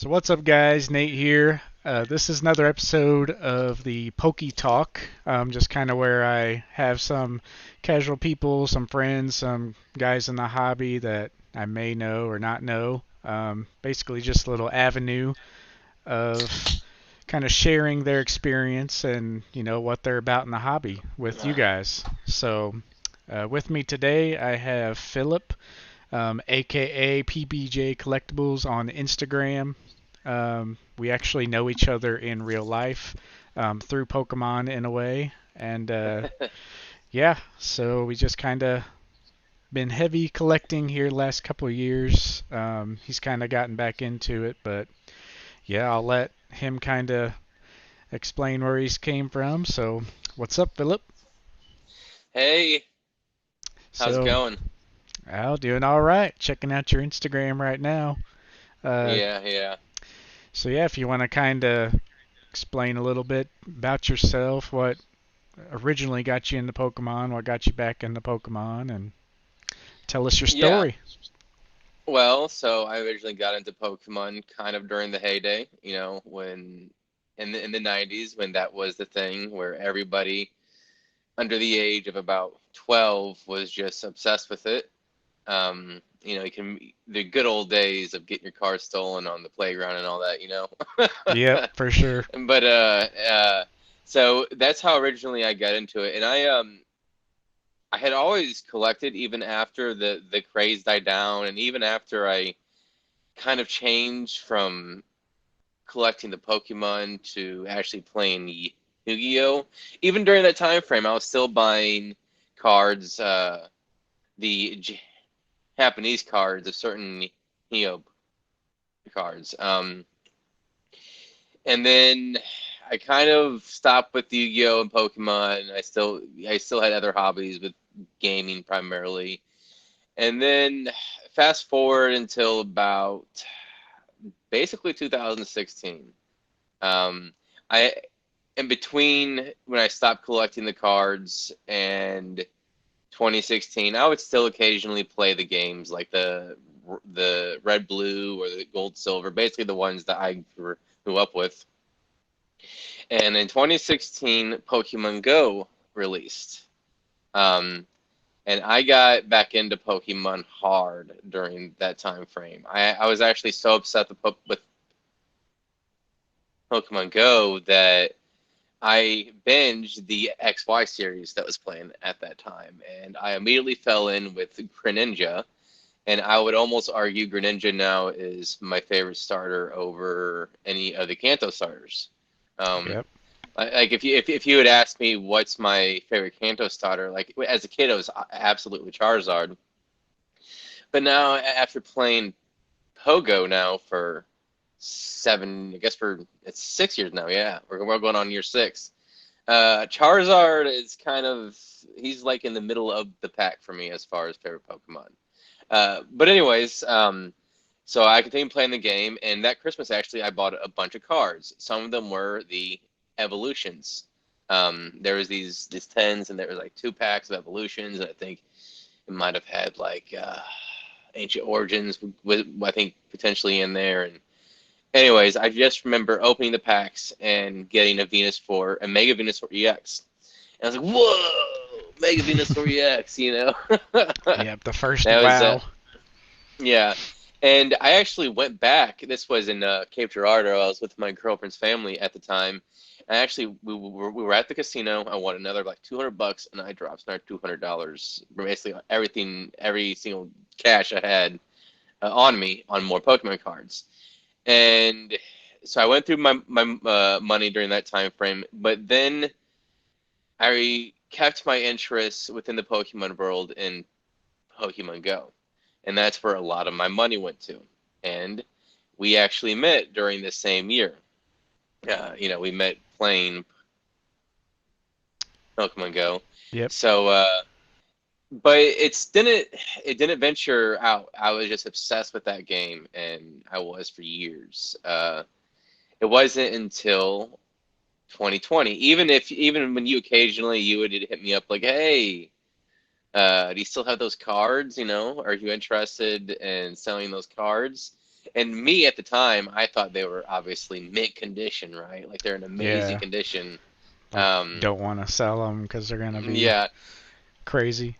So what's up, guys? Nate here. This is another episode of the PokeTalk. Just kind of where I have some casual people, some friends, some guys in the hobby that I may know or not know. Basically, just a little avenue of kind of sharing their experience and what they're about in the hobby with you guys. So with me today, I have Phillip, aka PBJ Collectibles on Instagram. We actually know each other in real life through Pokemon in a way, and yeah, so we just kind of been heavy collecting here the last couple of years. He's kind of gotten back into it, but yeah, I'll let him kind of explain where he's came from. So, what's up, Philip? Hey, how's it So, going? doing all right. Checking out your Instagram right now. Uh, Yeah. so yeah, if you want to kind of explain a little bit about yourself, what originally got you into Pokemon, what got you back into Pokemon, and tell us your Yeah. story. Well, so I originally got into Pokemon kind of during the heyday, when in the 90s when that was the thing where everybody under the age of about 12 was just obsessed with it. You can the good old days of getting your car stolen on the playground and all that. Yep, for sure. But so that's how originally I got into it. And I had always collected even after the craze died down, and even after I kind of changed from collecting the Pokemon to actually playing Yu-Gi-Oh. Even during that time frame, I was still buying cards, the Japanese cards of certain Yu-Gi-Oh cards. And then I kind of stopped with Yu-Gi-Oh and Pokemon. I still had other hobbies with gaming primarily. And then fast forward until about basically 2016. Um, I in between when I stopped collecting the cards and 2016, I would still occasionally play the games like the red blue or the gold silver, basically the ones that I grew up with. And in 2016, Pokemon Go released. Um, and I got back into Pokemon hard during that time frame. I was actually so upset with Pokemon Go that I binged the XY series that was playing at that time, and I immediately fell in with Greninja. And I would almost argue Greninja now is my favorite starter over any of the Kanto starters. Um, Yep. like if you had asked me what's my favorite Kanto starter, like as a kid, it was absolutely Charizard. But now after playing Pogo now for seven, I guess for it's 6 years now. Yeah, we're going on year six. Charizard is kind of he's like in the middle of the pack for me as far as favorite Pokemon. But anyways, so I continued playing the game, and that Christmas actually I bought a bunch of cards. Some of them were the evolutions. There was these tens, and there was like 2 packs of evolutions, and I think it might have had like ancient origins with I think potentially in there. And anyways, I just remember opening the packs and getting a Mega Venusaur EX. And I was like, whoa, Mega Venusaur EX, that Yep, the first was WoW. yeah. And I actually went back. This was in Cape Girardeau. I was with my girlfriend's family at the time. And actually, we were at the casino. I won another like $200, and I dropped another $200. Basically, everything, every single cash I had on me on more Pokemon cards. And so I went through my money during that time frame. But then I kept my interest within the Pokemon world in Pokemon Go, and that's where a lot of my money went to. And we actually met during the same year. We met playing Pokemon Go. Yep. So, but it didn't venture out. I was just obsessed with that game, and I was for years. It wasn't until 2020, even when you would hit me up like, hey. Do you still have those cards? Are you interested in selling those cards? And me at the time, I thought they were obviously mint condition, right? Like they're in amazing Yeah, condition. like Um, don't want to sell them because they're gonna be yeah, crazy.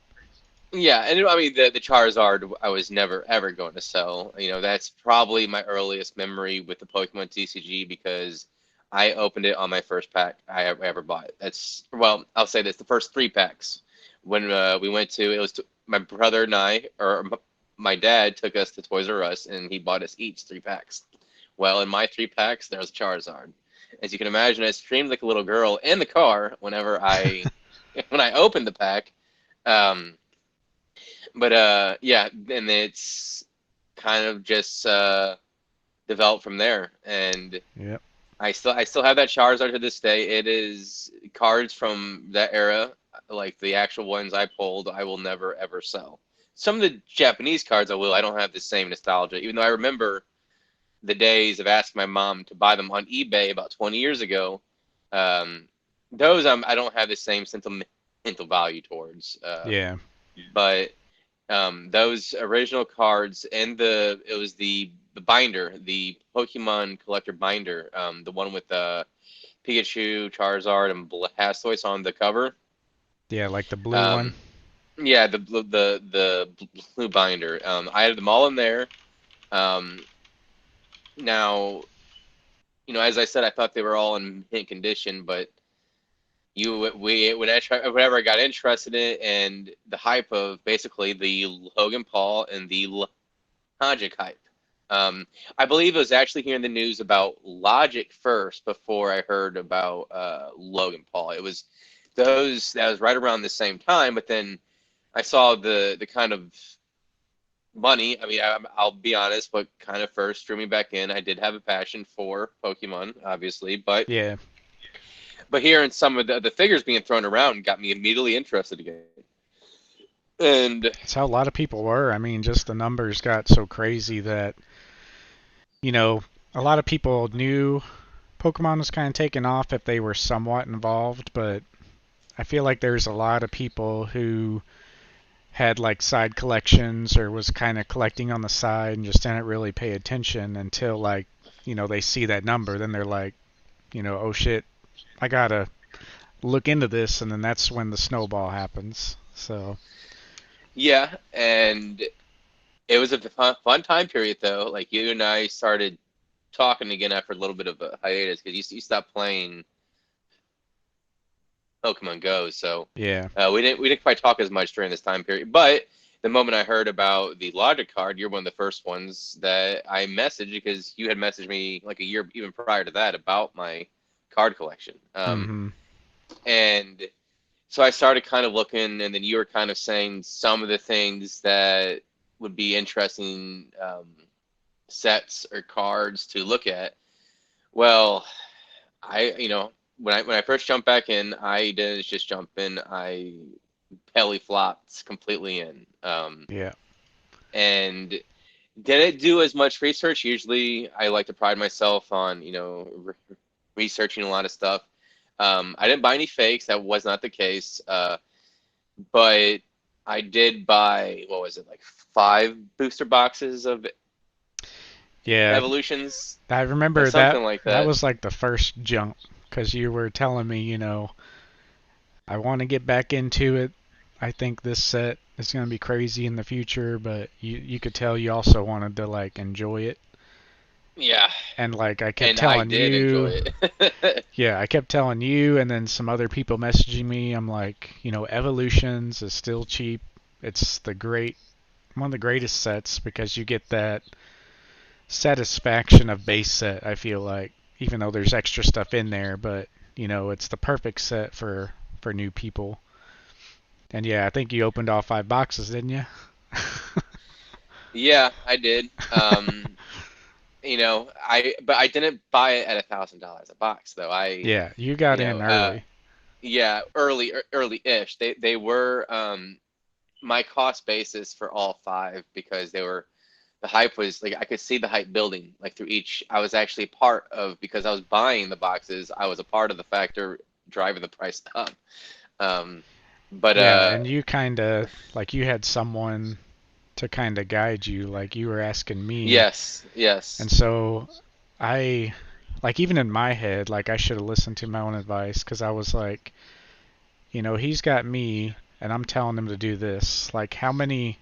yeah, and I mean the Charizard I was never ever going to sell. That's probably my earliest memory with the Pokemon TCG because I opened it on my first pack I ever bought. That's well, I'll say this: the first three packs when we went to my brother and I, or my dad took us to Toys R Us and he bought us each three packs. Well, in my three packs, there was Charizard. As you can imagine, I screamed like a little girl in the car whenever I when I opened the pack. Um, but yeah, and it's kind of just developed from there. And Yep. I still have that Charizard to this day. It is cards from that era, like the actual ones I pulled, I will never ever sell. Some of the Japanese cards I will. I don't have the same nostalgia, even though I remember the days of asking my mom to buy them on eBay about 20 years ago. Um, those I don't have the same sentimental value towards. Yeah. But those original cards and it was the binder, the Pokemon collector binder, the one with Pikachu, Charizard, and Blastoise on the cover. Yeah, like the blue one. Um, yeah, the blue binder. I had them all in there. Um, now, as I said, I thought they were all in mint condition, but whenever I got interested in it and the hype of basically the Logan Paul and the Logic hype. I believe it was actually hearing the news about Logic first before I heard about Logan Paul. It was that was right around the same time, but then I saw the kind of money. I mean, I'll be honest, what kind of first drew me back in. I did have a passion for Pokemon, obviously, Yeah. but hearing some of the figures being thrown around got me immediately interested again. And That's how a lot of people were. I mean, just the numbers got so crazy that, you know, a lot of people knew Pokemon was kind of taking off if they were somewhat involved, but I feel like there's a lot of people who had like side collections or was kind of collecting on the side and just didn't really pay attention until like, they see that number. Then they're like, oh shit, I gotta look into this, and then that's when the snowball happens. So, yeah, and it was a fun time period though. Like you and I started talking again after a little bit of a hiatus because you stopped playing Pokemon Go, so yeah. we didn't quite talk as much during this time period. But the moment I heard about the Logic card, you're one of the first ones that I messaged because you had messaged me like a year even prior to that about my card collection. Mm-hmm. And so I started kind of looking, and then you were kind of saying some of the things that would be interesting sets or cards to look at. Well, when I first jumped back in, I didn't just jump in. I belly flopped completely in, Yeah. and didn't do as much research. Usually, I like to pride myself on researching a lot of stuff. I didn't buy any fakes. That was not the case. But I did buy, what was it, like 5 booster boxes of Yeah. evolutions, I remember that something like that that. was like the first jump because you were telling me, I want to get back into it. I think this set is going to be crazy in the future, but you could tell you also wanted to like enjoy it. Yeah, And like I kept and I telling did you, enjoy it. yeah, I kept telling you and then some other people messaging me. I'm like, Evolutions is still cheap. It's one of the greatest sets because you get that satisfaction of base set, I feel like, even though there's extra stuff in there, but it's the perfect set for new people. And yeah, I think you opened all 5 boxes, didn't you? Yeah, I did. But I didn't buy it at $1,000 a box though. Yeah, you You got know, in uh, early. yeah, early-ish. They were my cost basis for all five because the hype was like I could see the hype building like through each. I was actually part of because I was buying the boxes. I was a part of the factor driving the price up. Um, but Yeah, and you kind of like you had someone to kind of guide you, like you were asking me. Yes, yes. And so I, like, even in my head, like, I should have listened to my own advice because I was like, he's got me and I'm telling him to do this. Like, how many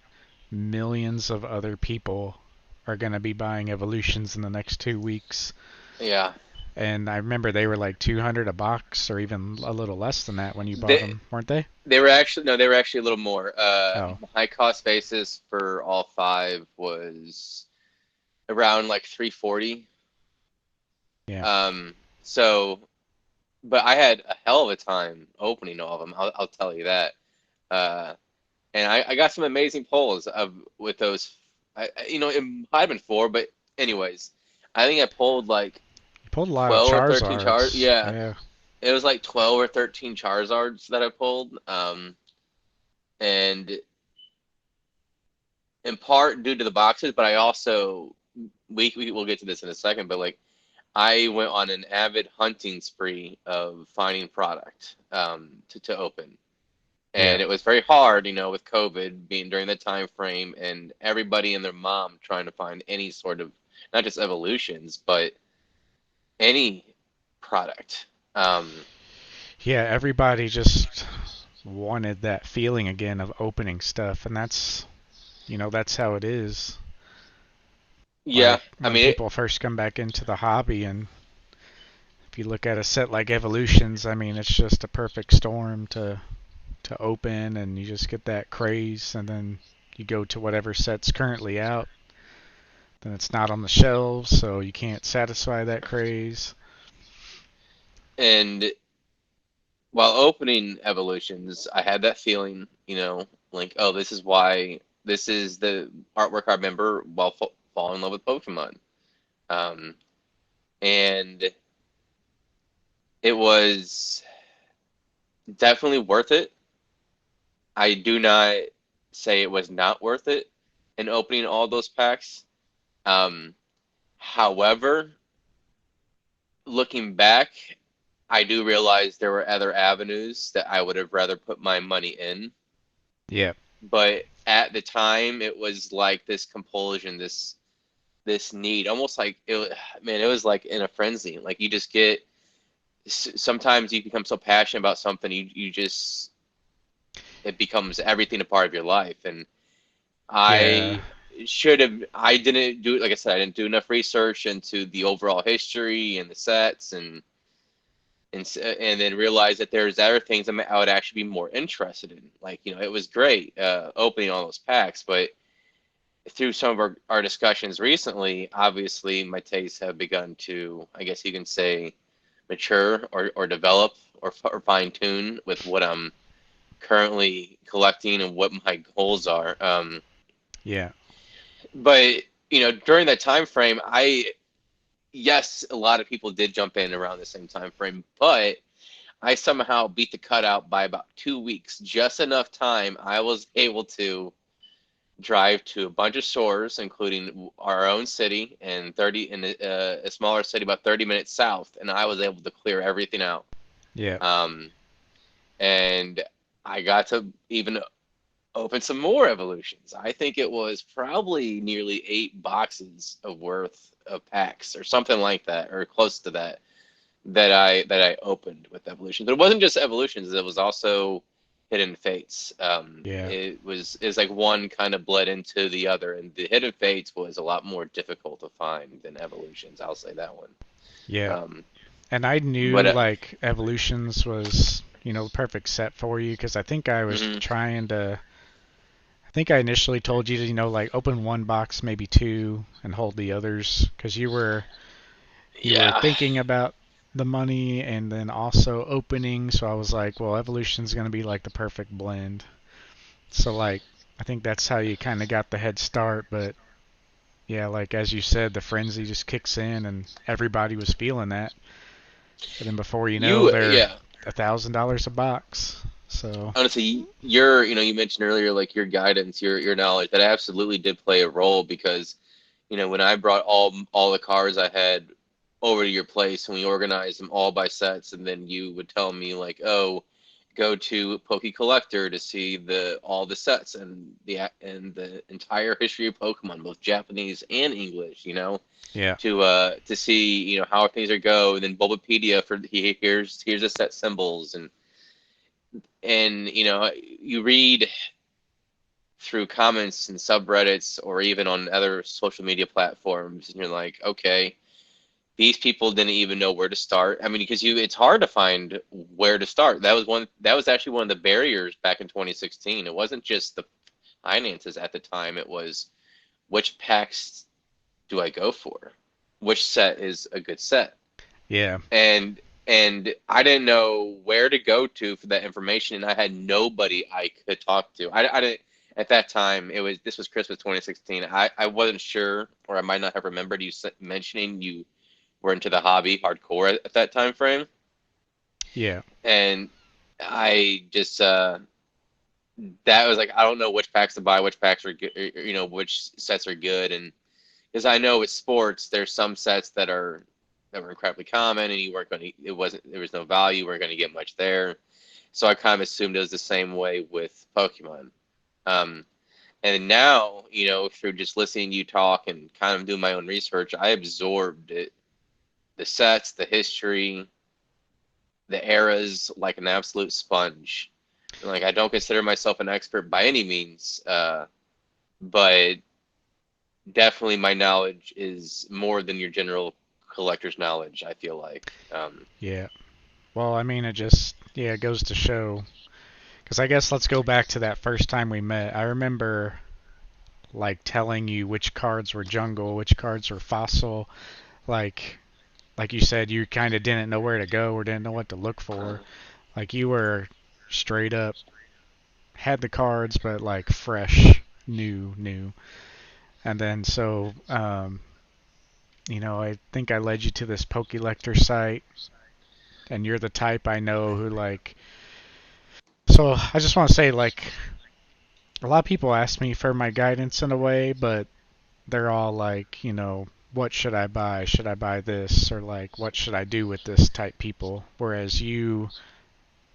millions of other people are going to be buying evolutions in the next 2 weeks? Yeah. And I remember they were like 200 a box or even a little less than that when you bought They them, weren't they? they were actually no, they were actually a little more. Oh, High cost basis for all five was around like 340. yeah. Um, so, but I had a hell of a time opening all of them. I'll tell you that. Uh, and I got some amazing pulls of with those. It might have been four, but anyways, I think I pulled like You pulled a lot of 12 or 13 Charizards. Yeah, Yeah. it was like 12 or 13 Charizards that I pulled. And in part due to the boxes, but I also we will get to this in a second, but like I went on an avid hunting spree of finding product to open. Yeah. And it was very hard, with COVID being during that time frame and everybody and their mom trying to find any sort of not just evolutions, but any product. Yeah, everybody just wanted that feeling again of opening stuff, and that's how it is. Yeah, Like I when mean, people first come back into the hobby, and if you look at a set like Evolutions, I mean, it's just a perfect storm to open, and you just get that craze, and then you go to whatever set's currently out, then it's not on the shelves, so you can't satisfy that craze. and while opening evolutions, I had that feeling, like, oh, this is the artwork I remember while falling in love with Pokemon. Um, and it was definitely worth it. I do not say it was not worth it in opening all those packs. Um, However, looking back, I do realize there were other avenues that I would have rather put my money in. Yeah. But at the time, it was like this compulsion, this need, almost like man, it was like in a frenzy. Like you just get sometimes you become so passionate about something, you just it becomes everything a part of your life. And Yeah. I I didn't do, like I said, I didn't do enough research into the overall history and the sets and then realize that there's other things I would actually be more interested in. Like, it was great opening all those packs, but through some of our discussions recently, obviously my tastes have begun to, I guess you can say, mature or develop or fine tune with what I'm currently collecting and what my goals are. Yeah. But during that time frame, yes, a lot of people did jump in around the same time frame, but I somehow beat the cutout by about 2 weeks, just enough time I was able to drive to a bunch of stores, including our own city and 30 in a smaller city about 30 minutes south, and I was able to clear everything out. Yeah. Um, and I got to even open some more evolutions. I think it was probably nearly 8 boxes of worth of packs or something like that, or close to that I opened with evolutions. But it wasn't just evolutions; it was also hidden fates. Yeah. It's like one kind of bled into the other, and the hidden fates was a lot more difficult to find than evolutions. I'll say that one. Yeah. Um, And I but knew like Evolutions was, the perfect set for you because I think I was mhm. trying to. I think I initially told you to, like open one box, maybe two, and hold the others because you were Yeah, thinking about the money and then also opening. So I was like, well, Evolution's gonna be like the perfect blend. So like, I think that's how you kind of got the head start. But yeah, like as you said, the frenzy just kicks in and everybody was feeling that. And then before you know, they're yeah. $1,000 a box. So Honestly, you mentioned earlier, like your guidance, your knowledge, that absolutely did play a role because, when I brought all the cards I had over to your place and we organized them all by sets, and then you would tell me like, oh, go to Poke Collector to see the all the sets and the entire history of Pokemon, both Japanese and English. Yeah. To see how things are go, and then Bulbapedia for here's the set symbols, and you read through comments and subreddits or even on other social media platforms, and you're like, okay, these people didn't even know where to start. I mean, because it's hard to find where to start. That was actually one of the barriers back in 2016. It wasn't just the finances at the time. It was which packs do I go for? Which set is a good set? Yeah. And I didn't know where to go to for that information, and I had nobody I could talk to. I didn't at that time. This was Christmas 2016. I wasn't sure, or I might not have remembered you mentioning you were into the hobby hardcore at that time frame, Yeah. and I just that was like I don't know which packs to buy, which packs are good, which sets are good, and because I know with sports there's some sets that were incredibly common, and you weren't going to there was no value, you weren't going to get much there, so I kind of assumed it was the same way with Pokemon. Um, and now through just listening to you talk and kind of doing my own research, I absorbed it, the sets, the history, the eras like an absolute sponge. And, like I don't consider myself an expert by any means, but definitely my knowledge is more than your general collector's knowledge, I feel like. Yeah. Well, I mean, it just, yeah, it goes to show. Because I guess let's go back to that first time we met. I remember, like, telling you which cards were jungle, which cards were fossil. Like, like you said, you kind of didn't know where to go or didn't know what to look for. Like, you were straight up, had the cards, but, like, fresh, new. And then, so, I think I led you to this Pokelector site, and you're the type I know who, like, so I just want to say, like, a lot of people ask me for my guidance in a way, but they're all like, what should I buy? Should I buy this? Or like, what should I do with this type people? Whereas you,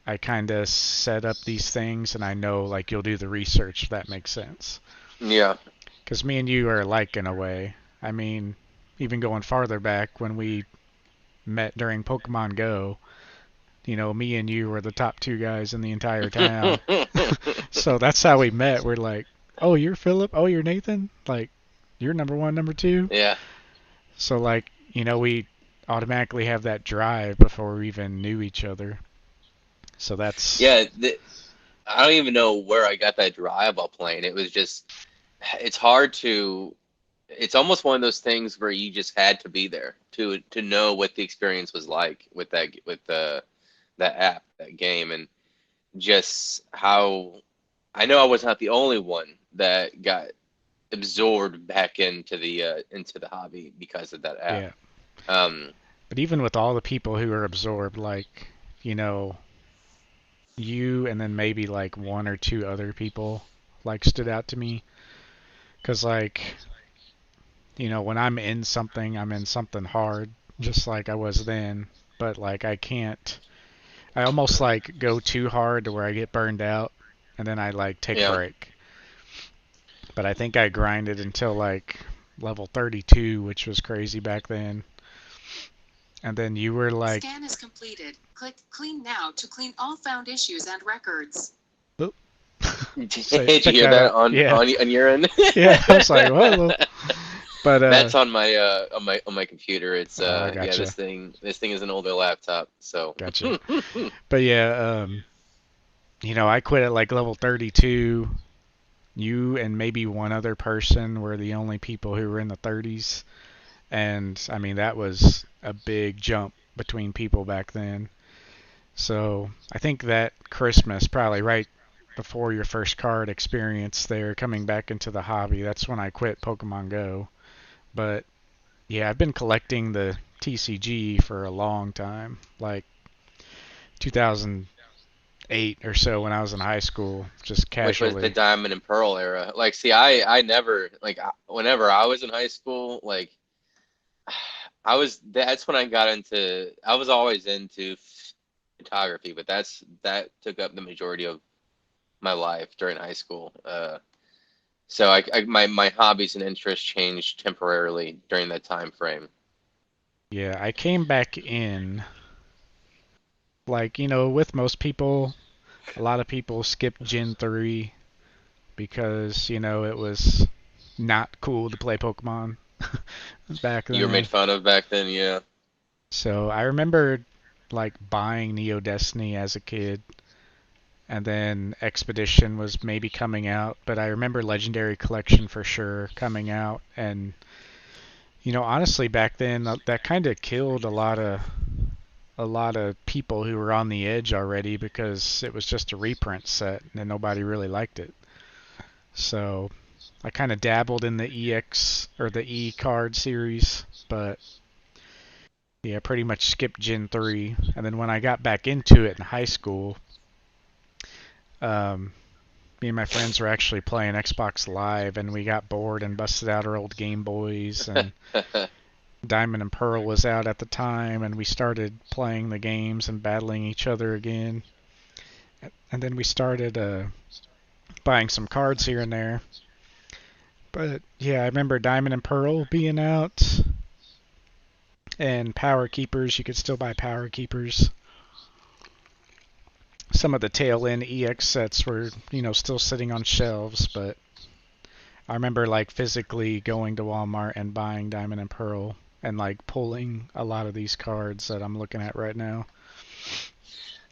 I kind of set up these things and I know like you'll do the research, if that makes sense. yeah. Because me and you are alike in a way. I mean, even going farther back when we met during Pokemon Go, me and you were the top two guys in the entire town. So that's how we met. We're like, oh, you're Phillip. Oh, you're Nathan. Like, you're number one, number two. Yeah. So like, we automatically have that drive before we even knew each other. So that's Yeah. I don't even know where I got that drive up playing. It was just, it's hard to, it's almost one of those things where you just had to be there to know what the experience was like with that app, that game, and just how I know I was not the only one that got absorbed back into the hobby because of that app. yeah. Um, But even with all the people who are absorbed, like, you know, you and then maybe like one or two other people like stood out to me. Cause like, when I'm in something hard, just like I was then. But like I can't. I almost like go too hard to where I get burned out, and then I like take a yeah. break. But I think I grinded until like level 32, which was crazy back then. And then you were like, Scan is completed. Click Clean Now to clean all found issues and records. oop. So Did you check hear that that out. Yeah, on your end? yeah. I was like, well, but That's on my on my computer. It's I yeah, gotcha, this thing is an older laptop, so gotcha. But yeah, I quit at like level 32. You and maybe one other person were the only people who were in the 30s, and I mean that was a big jump between people back then. So I think that Christmas, probably right before your first card experience there, coming back into the hobby, that's when I quit Pokemon Go. But yeah, I've been collecting the TCG for a long time, like 2008 or so when I was in high school, just which was the casually. Diamond and Pearl era. Like, see, I never like whenever I was in high school, like that's when I got into. I was always into photography, but that took up the majority of my life during high school. So my hobbies and interests changed temporarily during that time frame. Yeah, I came back in, like, with most people, a lot of people skip Gen 3 because, it was not cool to play Pokemon back You were made then. fun of back then, yeah. So I remember like buying Neo Destiny as a kid, and then Expedition was maybe coming out, but I remember Legendary Collection for sure coming out, and honestly back then that kind of killed a lot of people who were on the edge already because it was just a reprint set and nobody really liked it. So I kind of dabbled in the EX or the E card series, but yeah, pretty much skipped Gen 3. And then when I got back into it in high school, um, me and my friends were actually playing Xbox Live, and we got bored and busted out our old Game Boys, and Diamond and Pearl was out at the time, and we started playing the games and battling each other again. And then we started buying some cards here and there. But yeah, I remember Diamond and Pearl being out, and Power Keepers. You could still buy Power Keepers. Some of the tail end EX sets were, still sitting on shelves, but I remember like physically going to Walmart and buying Diamond and Pearl and like pulling a lot of these cards that I'm looking at right now.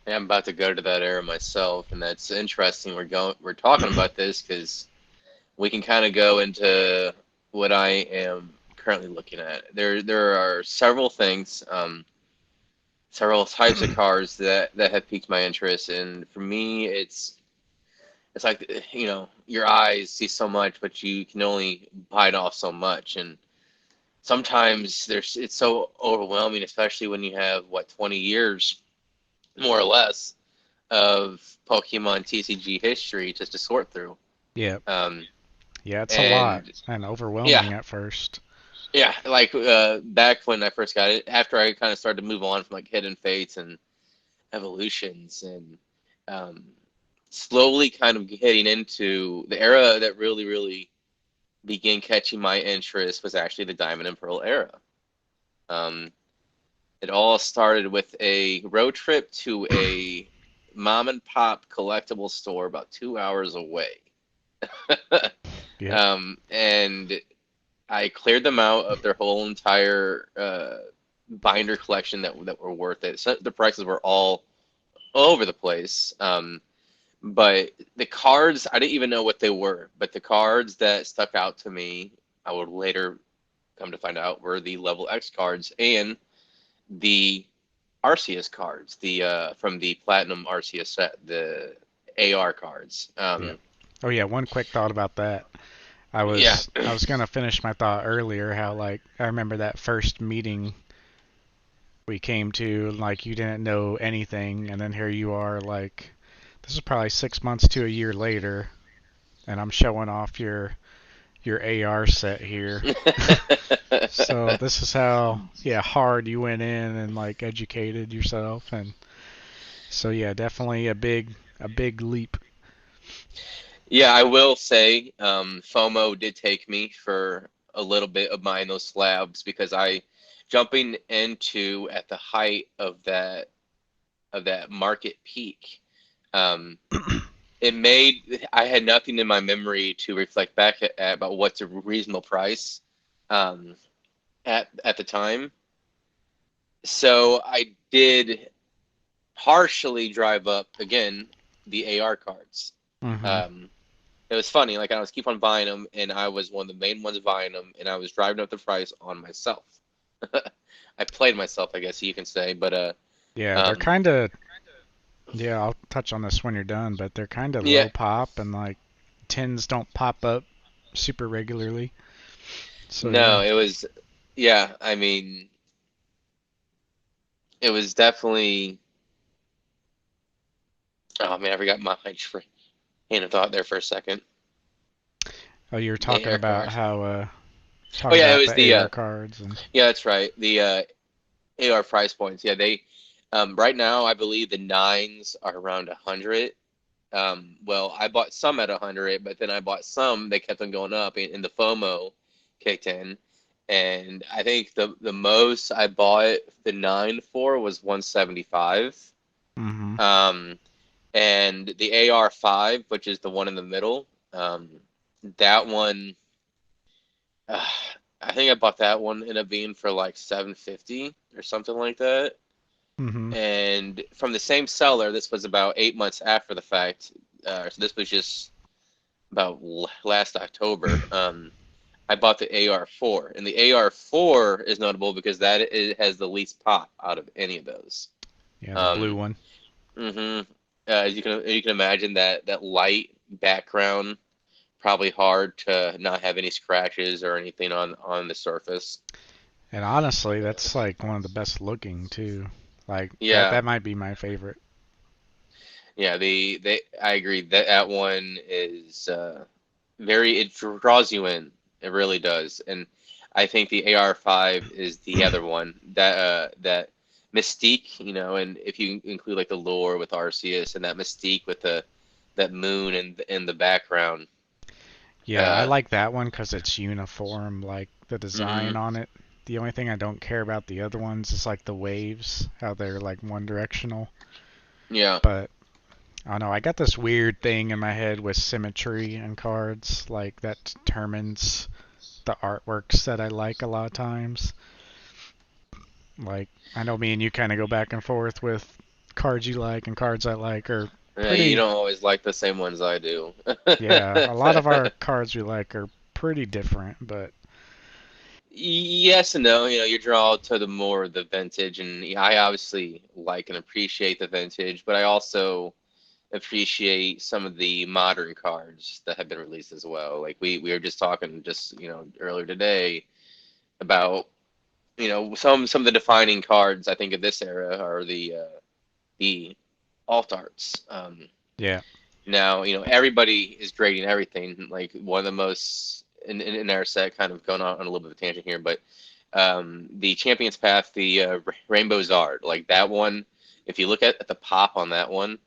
Yeah, I'm about to go to that era myself, and that's interesting. We're talking about this because we can kind of go into what I am currently looking at. There are several things, several types of cards that have piqued my interest, and for me, it's like your eyes see so much, but you can only bite off so much, and sometimes it's so overwhelming, especially when you have 20 years more or less of Pokemon TCG history just to sort through. Yeah. Um, Yeah, it's a lot and and yeah, overwhelming at first. yeah, like back when I first got it, after I kind of started to move on from like Hidden Fates and Evolutions, and um, slowly kind of getting into the era that really, really began catching my interest was actually the Diamond and Pearl era. Um, it all started with a road trip to a mom and pop collectible store about 2 hours away. Yep. And I cleared them out of their whole entire binder collection that were worth it. So the prices were all over the place. But the cards, I didn't even know what they were. But the cards that stuck out to me, I would later come to find out, were the Level X cards and the Arceus cards, the from the Platinum Arceus set, the AR cards. Yep. Oh yeah, one quick thought about that. I Yeah, was I was gonna finish my thought earlier how like I remember that first meeting we came to, like you didn't know anything, and then here you are, like this is probably 6 months to a year later, and I'm showing off your AR set here. So this is how, yeah, hard you went in and like educated yourself, and so yeah, definitely a big leap. yeah. I will say, FOMO did take me for a little bit of buying those slabs because I jumping into at the height of that market peak. Um, it made I had nothing in my memory to reflect back at about what's a reasonable price um, at the time. So I did partially drive up again the AR cards. Hmm. Um, it was funny, like I was keep on buying them, and I was one of the main ones buying them, and I was driving up the price on myself. I played myself, I guess you can say, but Yeah, they're um, kind of, yeah, I'll touch on this when you're done, but they're kind of yeah, low pop and like tins don't pop up super regularly. So yeah. no, it was, yeah, I mean, it was definitely. Oh man, I forgot my train of thought there for a second. Oh, you were The talking air about cards. how Oh talking yeah, it about was the AR cards and yeah, that's right. The AR price points. Yeah, they Right now, I believe the nines are around 100. Well, I bought some at 100, but then I bought some that kept on going up, and the FOMO kicked in. And I think the most I bought the nine for was 175. Mm-hmm. Um, and the AR5, which is the one in the middle, that one, uh, I think I bought that one ended up being for like 750 or something like that. Mm-hmm. And from the same seller, this was about 8 months after the fact. So this was just about last October. I bought the AR4, and the AR4 is notable because it has the least pop out of any of those. Yeah, the blue Um, one. hmm you can imagine that light background, probably hard to not have any scratches or anything on the surface. And honestly, that's like one of the best looking too. Like that Yeah, that might be my favorite. yeah. I agree that one is it draws you in. It really does. And I think the AR5 is the other one that mystique, and if you include like the lore with Arceus and that mystique with the that moon and in the background. Yeah, I Uh, like that one because it's uniform, like the design hmm on it. The only thing I don't care about the other ones is like the waves, how they're like one directional. Yeah. But I don't know, I got this weird thing in my head with symmetry and cards, like that determines the artworks that I like a lot of times. Like I know me and you kind of go back and forth with cards you like and cards I like are Yeah, you pretty. don't always like the same ones I do. Yeah, a lot of our cards we like are pretty different, but Yes and no. You draw to the more the vintage, and I obviously like and appreciate the vintage, but I also appreciate some of the modern cards that have been released as well. Like we were just talking just earlier today about some of the defining cards I think of this era are the alt arts. yeah. Now everybody is grading everything. Like one of the most in our set, kind of going on a little bit of a tangent here, but the Champions Path, the Rainbow Zard, like that one. If you look at the pop on that one,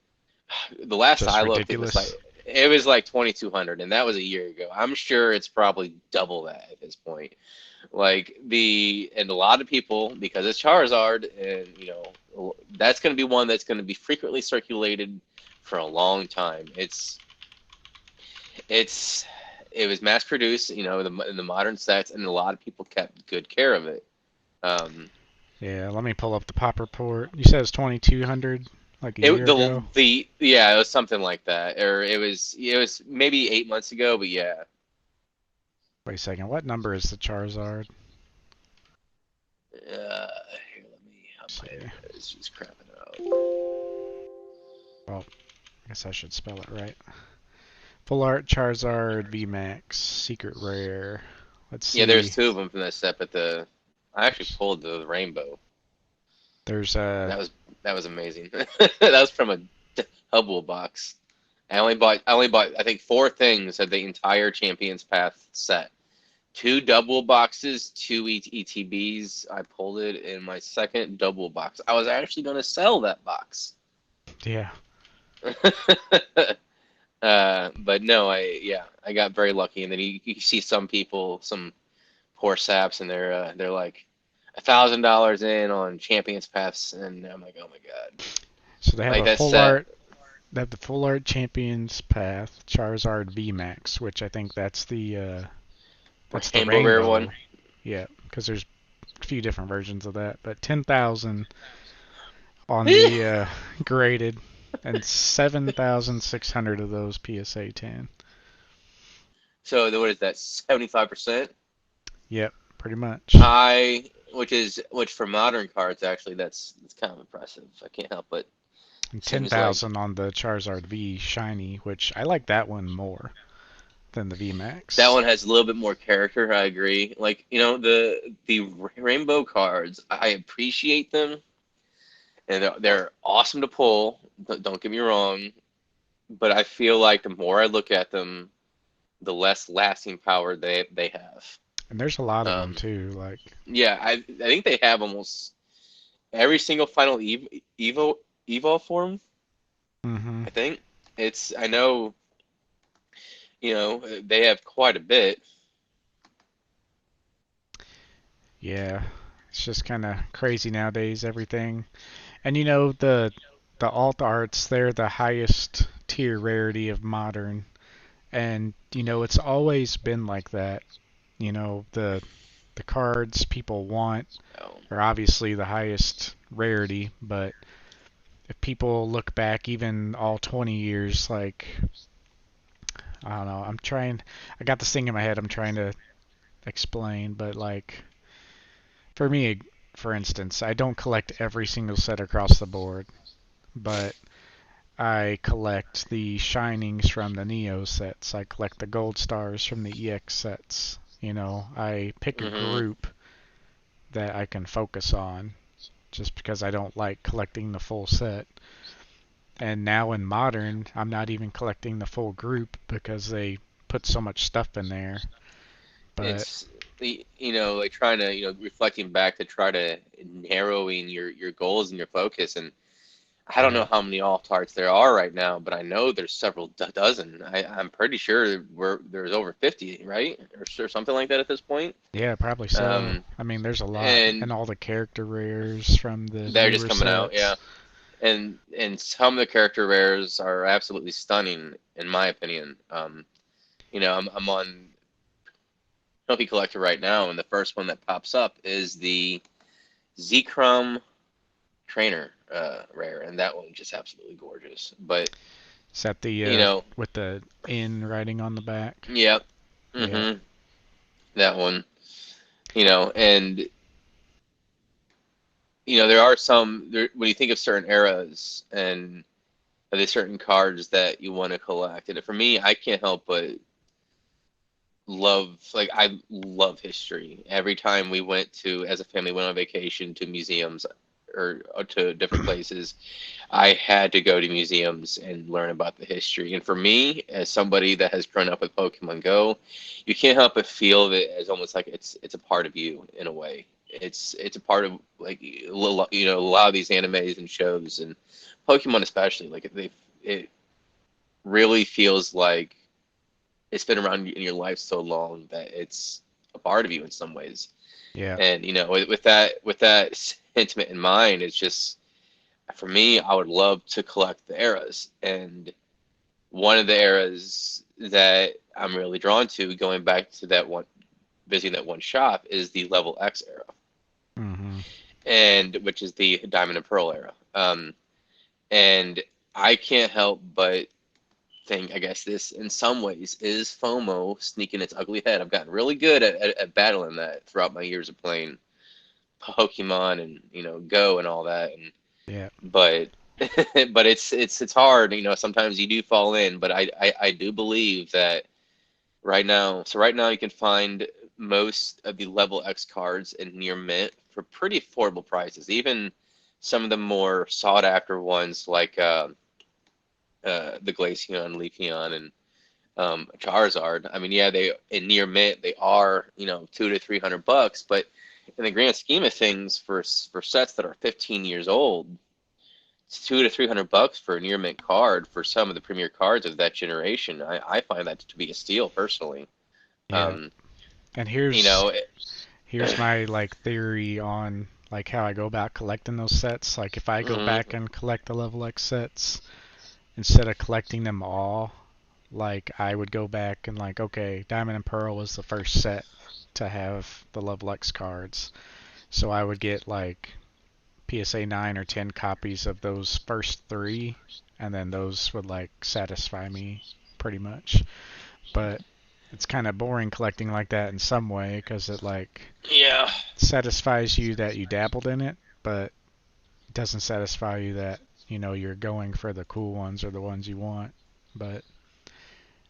the last Just I looked, it was like ridiculous. 2,200, and that was a year ago. I'm sure it's probably double that at this point. Like and a lot of people, because it's Charizard, and that's going to be one that's going to be frequently circulated for a long time. It's it was mass produced, in the modern sets, and a lot of people kept good care of it. Um, Yeah, let me pull up the pop report. You said it's 2200 like a it year the ago. the yeah, it was something like that, or it was maybe 8 months ago, but yeah. Wait a second, what number is the Charizard? Here, let me. Let's My see. internet is just crapping out. Well, I guess I should spell it right. Full Art Charizard VMAX Secret Rare. Let's Yeah, there's see. two of them from that set, but I actually Oops. pulled the rainbow. There's That was that was amazing. That was from a Hubble box. I only bought I think four things of the entire Champions Path set. Two double boxes, two ETBs. I pulled it in my second double box. I was actually going to sell that box. yeah. But no, I got very lucky. And then you see some people, some poor saps, and they're like $1,000 in on Champions Paths, and I'm like, oh my god, So they have like a that full set, art. They have the full art Champions Path Charizard VMAX, which I think that's the Rainbow Rare one. rainbow. Yeah, because there's a few different versions of that, but 10,000 on the graded, and 7,600 of those PSA 10. So what is that? 75%. Yep, pretty much. Which for modern cards actually that's kind of impressive. I can't help but And seems like 10,000 on the Charizard V Shiny, which I like that one more than the that VMAX. one has a little bit more character. I agree. Like the rainbow cards, I appreciate them, and they're awesome to pull. Don't get me wrong, but I feel like the more I look at them, the less lasting power they have. And there's a lot of them Um, too. Like, yeah, I think they have almost. every single final Evo form. Hmm. I think I know, they have quite a bit. Yeah, it's just kind of crazy nowadays, everything. And the alt arts, they're the highest tier rarity of modern. And it's always been like that. The cards people want So, are obviously the highest rarity, but if people look back even all 20 years, like, I don't know, I got this thing in my head I'm trying to explain, but like, for me, for instance, I don't collect every single set across the board, but I collect the shinings from the Neo sets. I collect the gold stars from the EX sets. I pick a hmm group that I can focus on just because I don't like collecting the full set. And now in modern, I'm not even collecting the full group because they put so much stuff in there. But it's like trying to, reflecting back to try to narrowing your goals and your focus. And I don't know yeah, how many alt arts there are right now, but I know there's several dozen. I'm pretty sure there's over 50, right? Or something like that at this point. yeah, probably so. Um, I mean, there's a lot, and and all the character rares from the they're just newer coming out, yeah. sets. And some of the character rares are absolutely stunning, in my opinion. I'm on Trophy Collector right now, and the first one that pops up is the Zekrom Trainer rare, and that one just absolutely gorgeous. But Is that the you know, with the in writing on the back? yep, Yeah. mm-hmm, that one. And there are when you think of certain eras and there's certain cards that you want to collect, and for me, I can't help but I love history. Every time we went as a family, went on vacation to museums or to different places, I had to go to museums and learn about the history. And for me, as somebody that has grown up with Pokemon Go, you can't help but feel it as almost like it's a part of you in a way. It's a part of, like, a lot of these animes and shows, and Pokemon especially, like it really feels like it's been around in your life so long that it's a part of you in some ways. Yeah. And with that sentiment in mind, it's just, for me, I would love to collect the eras. And one of the eras that I'm really drawn to, going back to that one, visiting that one shop, is the Level X era, Hmm. and which is the Diamond and Pearl era. And I can't help but think, I guess this in some ways is FOMO sneaking its ugly head. I've gotten really good at battling that throughout my years of playing Pokemon and Go and all that. And Yeah. but but it's hard. Sometimes you do fall in, but I do believe that right now you can find most of the level X cards in near mint for pretty affordable prices. Even some of the more sought after ones like the Glaceon, Leafeon, and Charizard. I mean, yeah, they in near mint they are, $200 to $300, but in the grand scheme of things, for sets that are 15 years old, it's $200 to $300 for a near mint card for some of the premier cards of that generation. I find that to be a steal personally. Yeah. Um, And you here's know, here's my like theory on like how I go about collecting those sets. Like if I go mhm, back and collect the level X sets instead of collecting them all, like I would go back and like, okay, Diamond and Pearl was the first set to have the level X cards. So I would get like PSA 9 or 10 copies of those first 3 and then those would like satisfy me pretty much. But it's kind of boring collecting like that in some way because it like yeah. satisfies you that you dabbled in it, but it doesn't satisfy you that you're going for the cool ones or the ones you want. But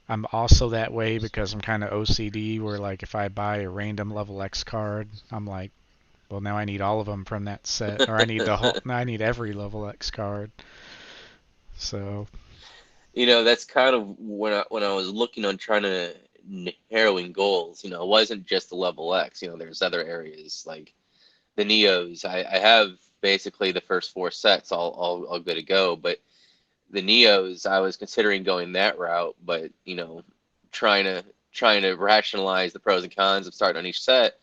I'm also that way because I'm kind of OCD where like if I buy a random level X card, I'm like, well now I need all of them from that set or I need every level X card. So, That's kind of when I was looking on trying to narrowing goals. It wasn't just the level X. There's other areas like the Neos. I have basically the first four sets all good to go, but the Neos, I was considering going that route, but trying to trying to rationalize the pros and cons of starting on each set.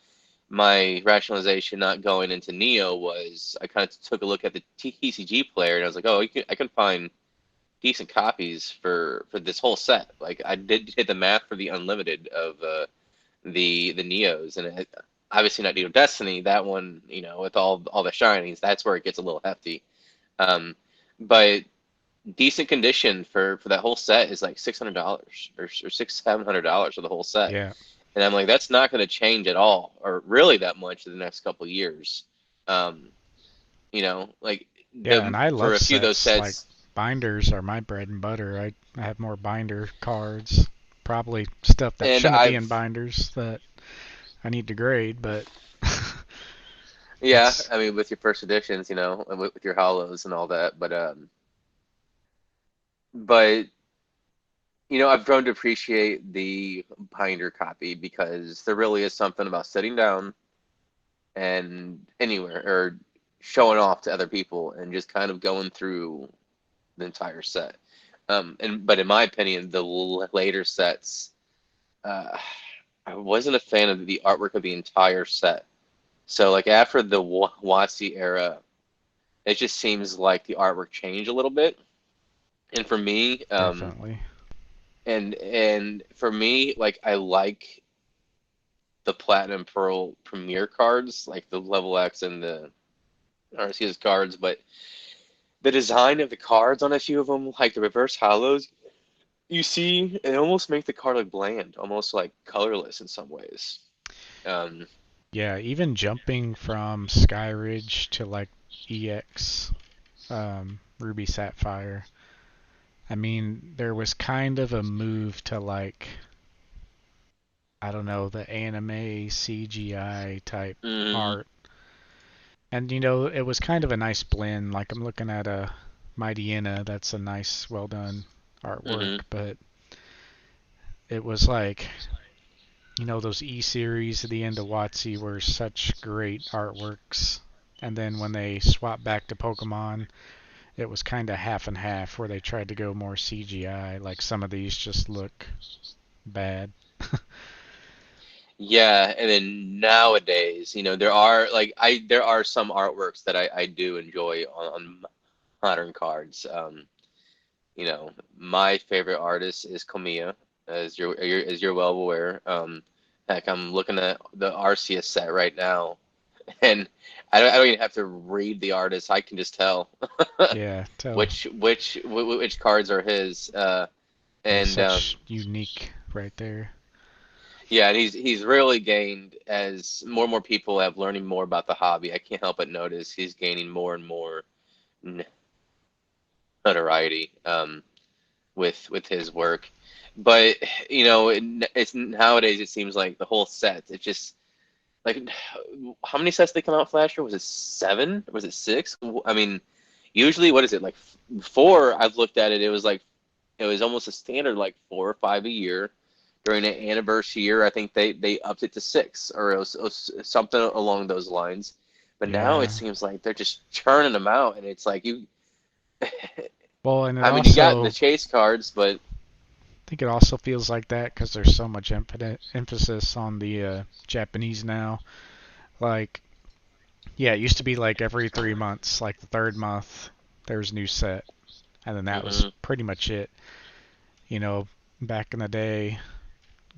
My rationalization not going into Neo was I kind of took a look at the TCG player and I was like, oh, I can find decent copies for this whole set. Like I did hit the math for the unlimited of the Neos, and obviously not Neo Destiny. That one, with all the shinings, that's where it gets a little hefty. Um, but decent condition for that whole set is like $600 or $700 for the whole set. Yeah. And I'm like, that's not going to change at all, or really that much in the next couple of years. Um, like Yeah, and I for love a few of those sets. Like sets, binders are my bread and butter. I have more binder cards. Probably stuff that and shouldn't be I've in binders that I need to grade, but yeah, it's I mean with your first editions, with your hollows and all that, but I've grown to appreciate the binder copy because there really is something about sitting down and anywhere or showing off to other people and just kind of going through the entire set. But in my opinion, the later sets, uh, I wasn't a fan of the artwork of the entire set. So like after the WotC era, it just seems like the artwork changed a little bit. And for me, definitely. and for me, like I like the Platinum Pearl Premier cards, like the Level X and the Arceus cards, but the design of the cards on a few of them, like the reverse hollows, you see, it almost make the card look bland, almost like colorless in some ways. Um, Yeah, even jumping from Skyridge to like EX, Ruby Sapphire. I mean, there was kind of a move to like, I don't know, the anime CGI type mm, art. And it was kind of a nice blend. Like I'm looking at a Mightyena, that's a nice, well done artwork, hmm but it was like, those E series at the end of WotC were such great artworks. And then when they swapped back to Pokemon, it was kind of half and half, where they tried to go more CGI. Like some of these just look bad. Yeah, and then nowadays, there are some artworks that I do enjoy on modern cards. My favorite artist is Kamiya, as you're well aware. Heck, I'm looking at the Arceus set right now, and I don't even have to read the artist. I can just tell Yeah, tell. which cards are his. Yeah, And such unique right there. Yeah, and he's really gained as more and more people have learning more about the hobby. I can't help but notice he's gaining more and more notoriety with his work. But it's nowadays it seems like the whole set. It just like how many sets they come out last year? Was it seven? Was it six? I mean, usually what is it like four? I've looked at it. It was almost a standard like 4 or 5 a year. During an anniversary year, I think they upped it to six, or it was something along those lines. But now it Yeah. seems like they're just churning them out, and it's like you. Well, and it I mean, you got also, the chase cards, but I think it also feels like that because there's so much emphasis on the Japanese now. Like, yeah, it used to be like every 3 months, like the third month, there's a new set, and then that was hmm pretty much it. You know, back in the day,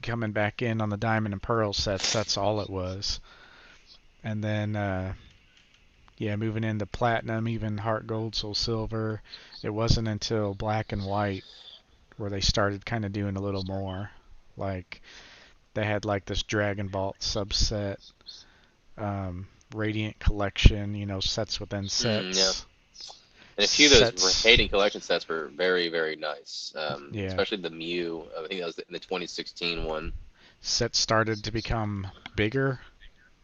coming back in on the Diamond and Pearl sets, that's all it was. And then, yeah, moving into Platinum, even Heart Gold, Soul Silver, it wasn't until Black and White where they started kind of doing a little more. Like, they had like this Dragon Ball subset, Radiant Collection, sets within yeah, sets. and a few of those Sets, Hayden collection sets were very very nice. yeah, Especially the Mew. I think that was in the 2016 one. sets started to become bigger.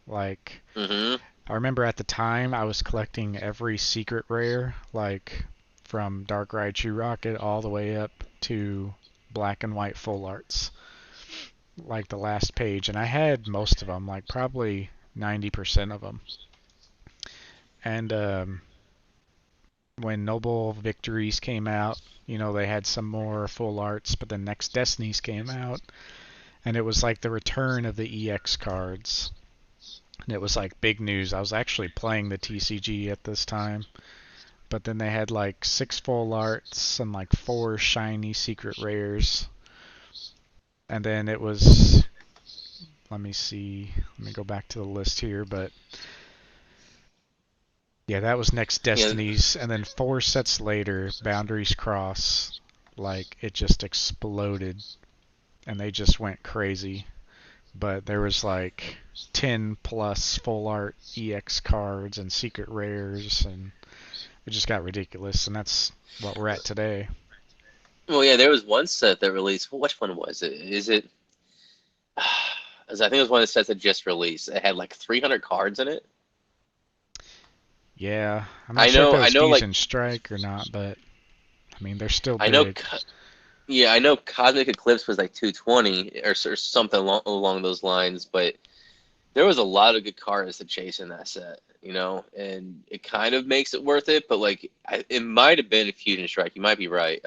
Like, hmm I remember at the time I was collecting every secret rare, like from Darkrai True Rocket all the way up to Black and White Full Arts, like the last page, and I had most of them, like probably 90% of them. And when Noble Victories came out, they had some more full arts, but then Next Destinies came out, and it was like the return of the EX cards. And it was like big news. I was actually playing the TCG at this time, but then they had like 6 full arts and like 4 shiny secret rares. And then it was, let me see, let me go back to the list here, but yeah, that was Next Yeah, Destinies, and then 4 sets later, Boundaries Cross, like it just exploded, and they just went crazy. But there was like 10 plus full art EX cards and secret rares, and it just got ridiculous, and that's what we're at today. well, yeah, there was one set that released. Which one was it? Is it? I think it was one of the sets that just released. It had like 300 cards in it. Yeah, I'm not I sure if know, it I was know, like Fusion Strike or not, but I mean, they're still I know, big. yeah, I know. Cosmic Eclipse was like 220 or something along those lines, but there was a lot of good cards to chase in that set, and it kind of makes it worth it. But like, it might have been a Fusion Strike. You might be right.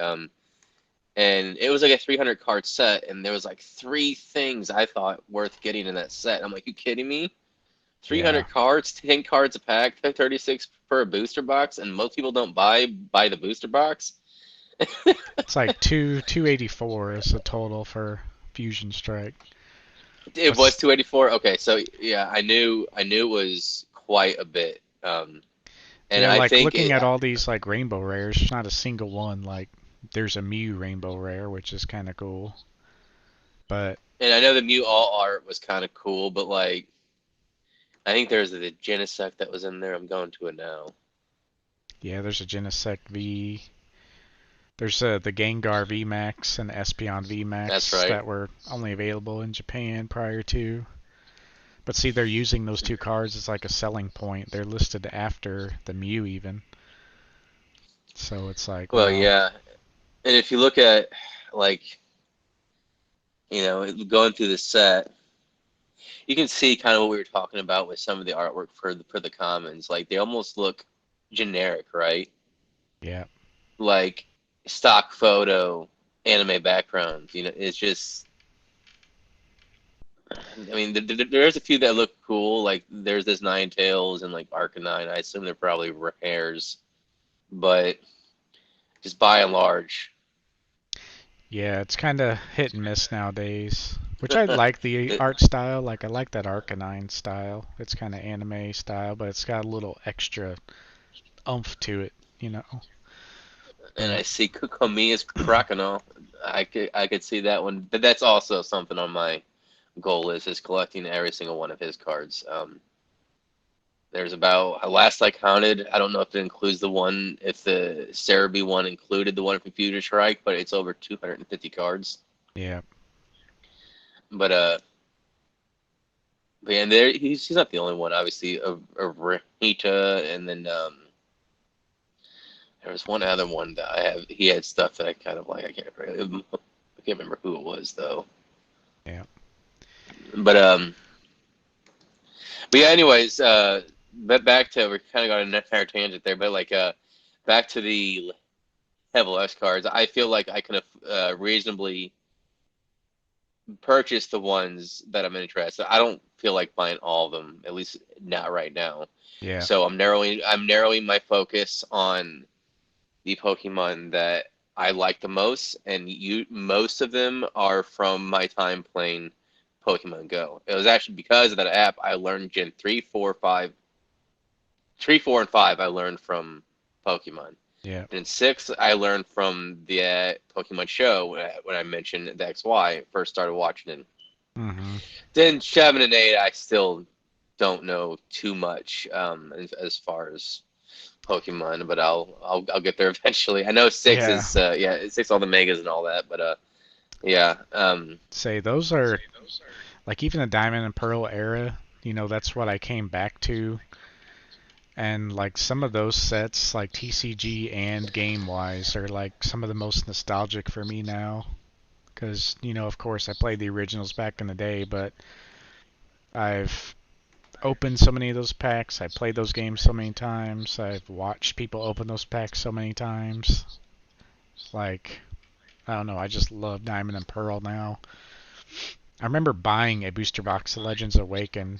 And it was like a 300 card set, and there was like 3 things I thought worth getting in that set. I'm like, you kidding me? Yeah, 300 cards, 10 cards a pack, 36 for a booster box, and most people don't buy the booster box. it's like 284 is the total for Fusion Strike. It But was 284. Okay, so yeah, I knew it was quite a bit. And yeah, I like think looking it, at all these like rainbow rares, there's not a single one like there's a Mew rainbow rare, which is kind of cool. But and I know the Mew All art was kind of cool, but like I think there's the Genesect that was in there. I'm going to it now. yeah, there's a Genesect V. There's the Gengar VMAX and Espeon That's VMAX right. that were only available in Japan prior to. But see, they're using those 2 cards as like a selling point. They're listed after the Mew even. So it's like, Well, wow. yeah, and if you look at like going through the set, you can see kind of what we were talking about with some of the artwork for the commons. Like they almost look generic, right? Yeah. Like stock photo, anime background. It's just. I mean, there's a few that look cool. Like there's this Ninetales and like Arcanine. I assume they're probably rares, but just by and large, Yeah, it's kind of hit and miss nowadays. Which I like the art style. Like I like that Arcanine style. It's kind of anime style, but it's got a little extra oomph to it. and I But see Komiya's Crocodile. I could see that one, but that's also something on my goal is collecting every single one of his cards. There's about last I counted. I don't know if it includes the one if the Cerebi one included the one from Future Strike, but it's over 250 cards. yeah, But yeah, and there he's not the only one. Obviously, of Rahita, and then there was one other one that I have. He had stuff that I kind of like. I can't remember who it was though. yeah. But but yeah. Anyways, but back to we kind of got a entire tangent there. But like back to the Level X cards. I feel like I can reasonably purchase the ones that I'm interested. I don't feel like buying all of them, at least not right now. Yeah. So I'm narrowing my focus on the Pokemon that I like the most, and most of them are from my time playing Pokemon Go. It was actually because of that app I learned Gen 3, 4, 5, 3, 4, and 5 I learned from Pokemon. Yeah. And in 6 I learned from the Pokemon show when I mentioned the XY first started watching it. Mhm. Then 7 and 8 I still don't know too much as far as Pokemon, but I'll get there eventually. I know 6 Yeah. is 6 all the megas and all that, but yeah. Say those are like even the Diamond and Pearl era, that's what I came back to. And like some of those sets, like TCG and game wise, are like some of the most nostalgic for me now. Because, of course, I played the originals back in the day, but I've opened so many of those packs. I played those games so many times. I've watched people open those packs so many times. Like, I don't know. I just love Diamond and Pearl now. I remember buying a booster box of Legends Awaken,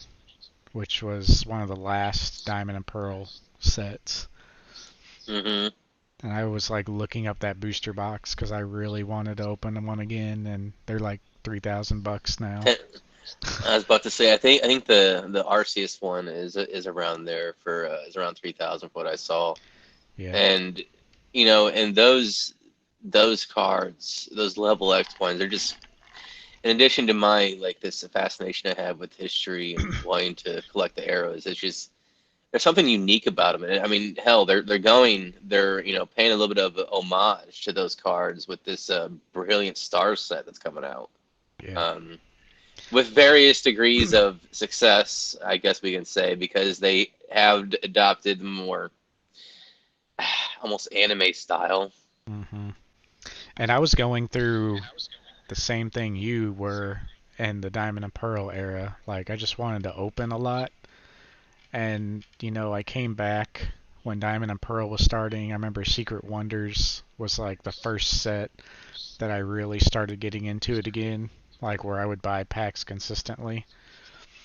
which was one of the last Diamond and Pearl sets. Mm-hmm. And I was like looking up that booster box because I really wanted to open one again, and they're like $3,000 now. I was about to say, I think the Arceus one is around there for is around 3,000 for what I saw, Yeah. and and those cards, those level X ones, they're just in addition to my like this fascination I have with history and wanting to collect the arrows. It's just there's something unique about them. And I mean, hell, they're paying a little bit of homage to those cards with this Brilliant Stars set that's coming out. Yeah. Um, with various degrees of success, I guess we can say, because they have adopted more almost anime style. hmm And I was going through the same thing you were in the Diamond and Pearl era. Like, I just wanted to open a lot. And, I came back when Diamond and Pearl was starting. I remember Secret Wonders was like the first set that I really started getting into it again, like where I would buy packs consistently.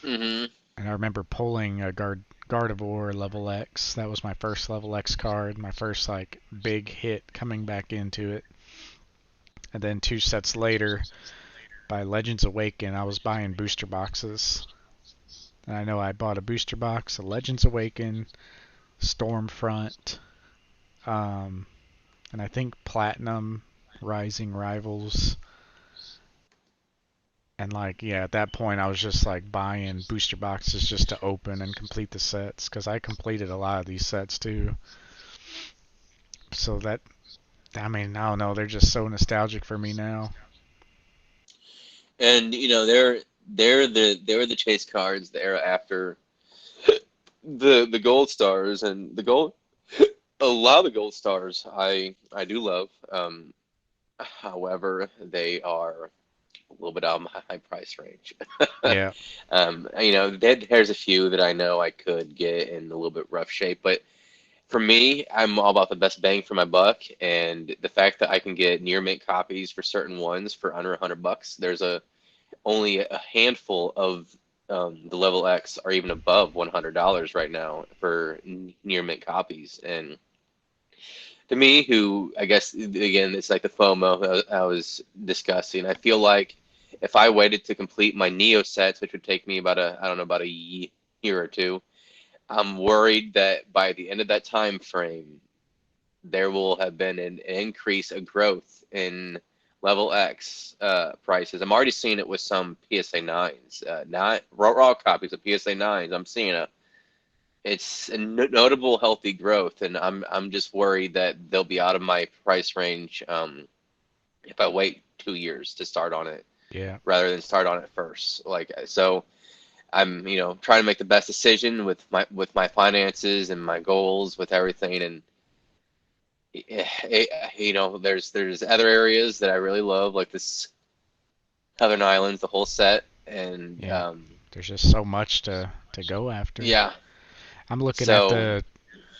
Hmm. And I remember pulling a Gardevoir level X. That was my first level X card, my first like big hit coming back into it. And then 2 sets later, by Legends Awaken, I was buying booster boxes. And I know I bought a booster box, a Legends Awaken, Stormfront, um, and I think Platinum, Rising Rivals. And like, yeah, at that point I was just like buying booster boxes just to open and complete the sets, because I completed a lot of these sets too. So that, I mean, I don't know, they're just so nostalgic for me now. And they're the chase cards, the era after the gold stars and the gold. A lot of the gold stars I do love. However, they are a little bit out of my price range. Yeah, There's a few that I know I could get in a little bit rough shape, but for me, I'm all about the best bang for my buck, and the fact that I can get near mint copies for certain ones for under $100. There's only a handful of the level X are even above $100 right now for near mint copies, and to me, who I guess again, it's like the FOMO I was discussing. I feel like if I waited to complete my Neo sets, which would take me about I don't know, about a year or two, I'm worried that by the end of that time frame, there will have been an increase, a growth in level X prices. I'm already seeing it with some PSA 9s, not raw copies of PSA 9s. I'm seeing it's a notable healthy growth, and I'm just worried that they'll be out of my price range if I wait 2 years to start on it yeah, rather than start on it first. Like so, I'm trying to make the best decision with my finances and my goals with everything, and there's other areas that I really love, like this Southern Islands, the whole set, and yeah. There's just so much to go after. yeah. I'm looking at So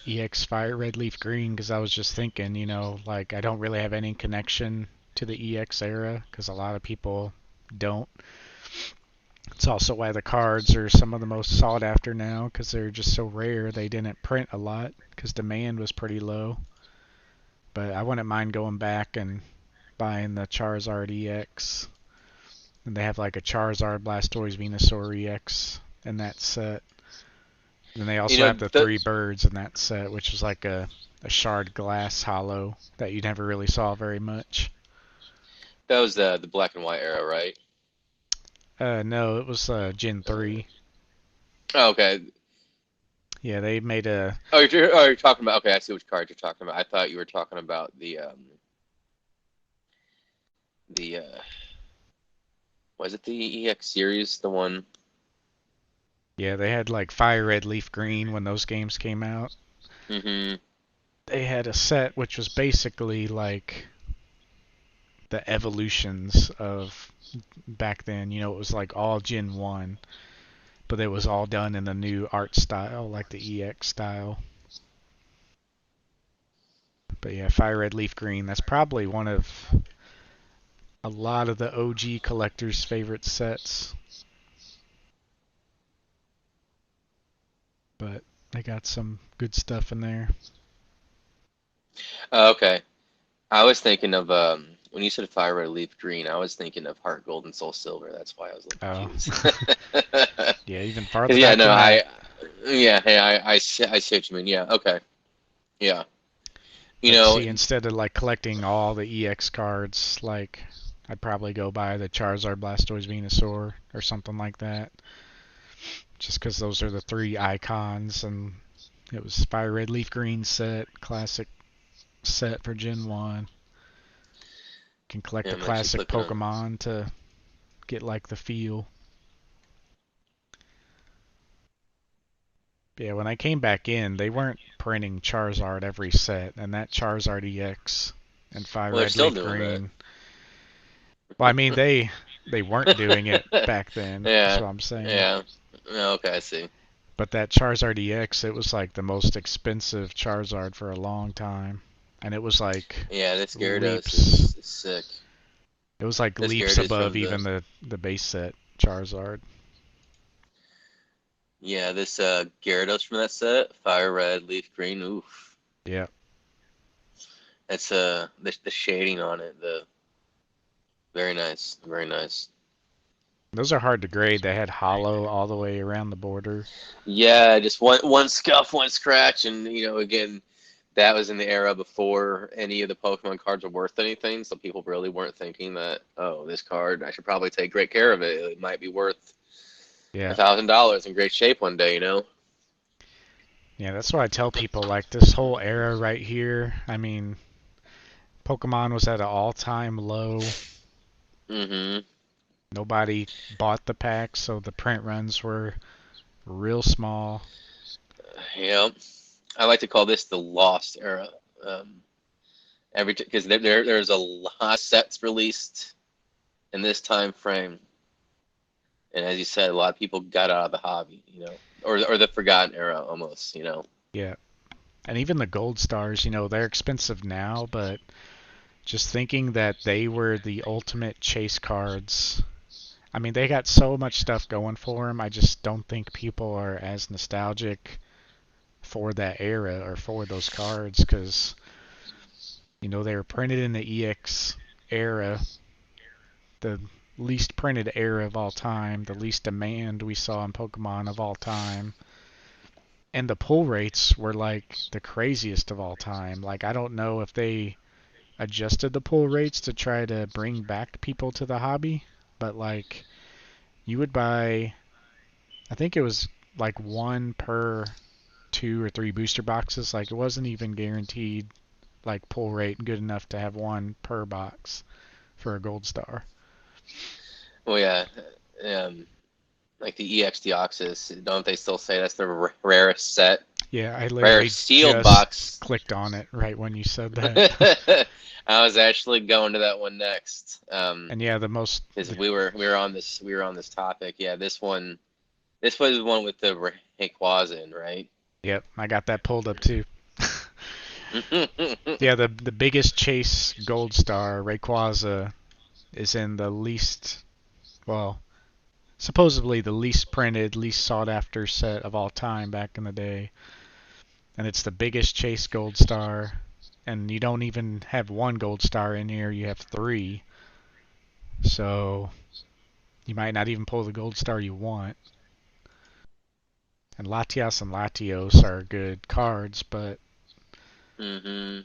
the EX Fire Red Leaf Green because I was just thinking, like I don't really have any connection to the EX era because a lot of people don't. It's also why the cards are some of the most sought after now because they're just so rare. They didn't print a lot because demand was pretty low. But I wouldn't mind going back and buying the Charizard EX. And they have like a Charizard Blastoise Venusaur EX in that set. And they you also know have the that three birds in that set, which is like a shard glass hollow that you never really saw very much. that was the black and white era, right? No, it was Gen 3. Oh, okay. Yeah, they made a. Oh, you're talking about. Okay, I see which card you're talking about. I thought you were talking about the was it the EX series, the one? Yeah, they had like Fire Red Leaf Green when those games came out. Mm-hmm. They had a set which was basically like the evolutions of back then. It was like all Gen 1. but it was all done in the new art style, like the EX style. But yeah, Fire Red Leaf Green, that's probably one of a lot of the OG collectors' favorite sets. But they got some good stuff in there. Okay. I was thinking of when you said Fire Red Leaf Green, I was thinking of Heart Gold and Soul Silver. That's why I was a little Oh, confused. yeah, even 'Cause, farther yeah, back no, than that. yeah, hey, I see what you mean. Yeah, okay, yeah. You But know, see, instead of like collecting all the EX cards, like I'd probably go buy the Charizard, Blastoise, Venusaur, or something like that. Just because those are the three icons, and it was Fire Red Leaf Green set, classic set for Gen 1. Can collect yeah, the I'm actually classic clicking on. Pokemon to get like the feel. Yeah, when I came back in, they weren't printing Charizard every set, and that Charizard EX and Fire Well, they're Red still Leaf doing that. Green. Well, I mean they weren't doing it back then. That's Yeah, what I'm saying. yeah. Okay, I see. But that Charizard EX, it was like the most expensive Charizard for a long time, and it was like Yeah, this Gyarados leaps. is sick. It was like This leaps Gyarados above from the even the base set Charizard. yeah, this Gyarados from that set, Fire Red Leaf Green. Oof, Yeah, that's the shading on it, the very nice, very nice. those are hard to grade. They had hollow all the way around the border. Yeah, just one scuff, one scratch, and again, that was in the era before any of the Pokemon cards were worth anything, so people really weren't thinking that, oh, this card, I should probably take great care of it. It might be worth Yeah, $1,000 in great shape one day, yeah, that's what I tell people. Like this whole era right here. I mean, Pokemon was at an all-time low. Mm-hmm. Nobody bought the packs, so the print runs were real small. Yeah, I like to call this the lost era. Um, because there's a lot of sets released in this time frame, and as you said, a lot of people got out of the hobby, or the forgotten era almost. Yeah, and even the gold stars, they're expensive now, but just thinking that they were the ultimate chase cards. I mean, they got so much stuff going for them. I just don't think people are as nostalgic for that era or for those cards because, they were printed in the EX era, the least printed era of all time, the least demand we saw in Pokemon of all time. And the pull rates were like the craziest of all time. Like, I don't know if they adjusted the pull rates to try to bring back people to the hobby, but like you would buy, I think it was like one per 2 or 3 booster boxes. Like it wasn't even guaranteed like pull rate good enough to have one per box for a gold star. Well, yeah, um, like the EX Deoxys, don't they still say that's the rarest set, Yeah, I literally rarest sealed just box? clicked on it right when you said that. I was actually going to that one next, And yeah, the most because we were on this topic. Yeah, this was the one with the Rayquaza in, right? yep, I got that pulled up too. Yeah, the biggest chase gold star Rayquaza is in the least, well, supposedly the least printed, least sought after set of all time back in the day. And it's the biggest chase gold star. And you don't even have one gold star in here, you have 3. So you might not even pull the gold star you want. And Latias and Latios are good cards, but hmm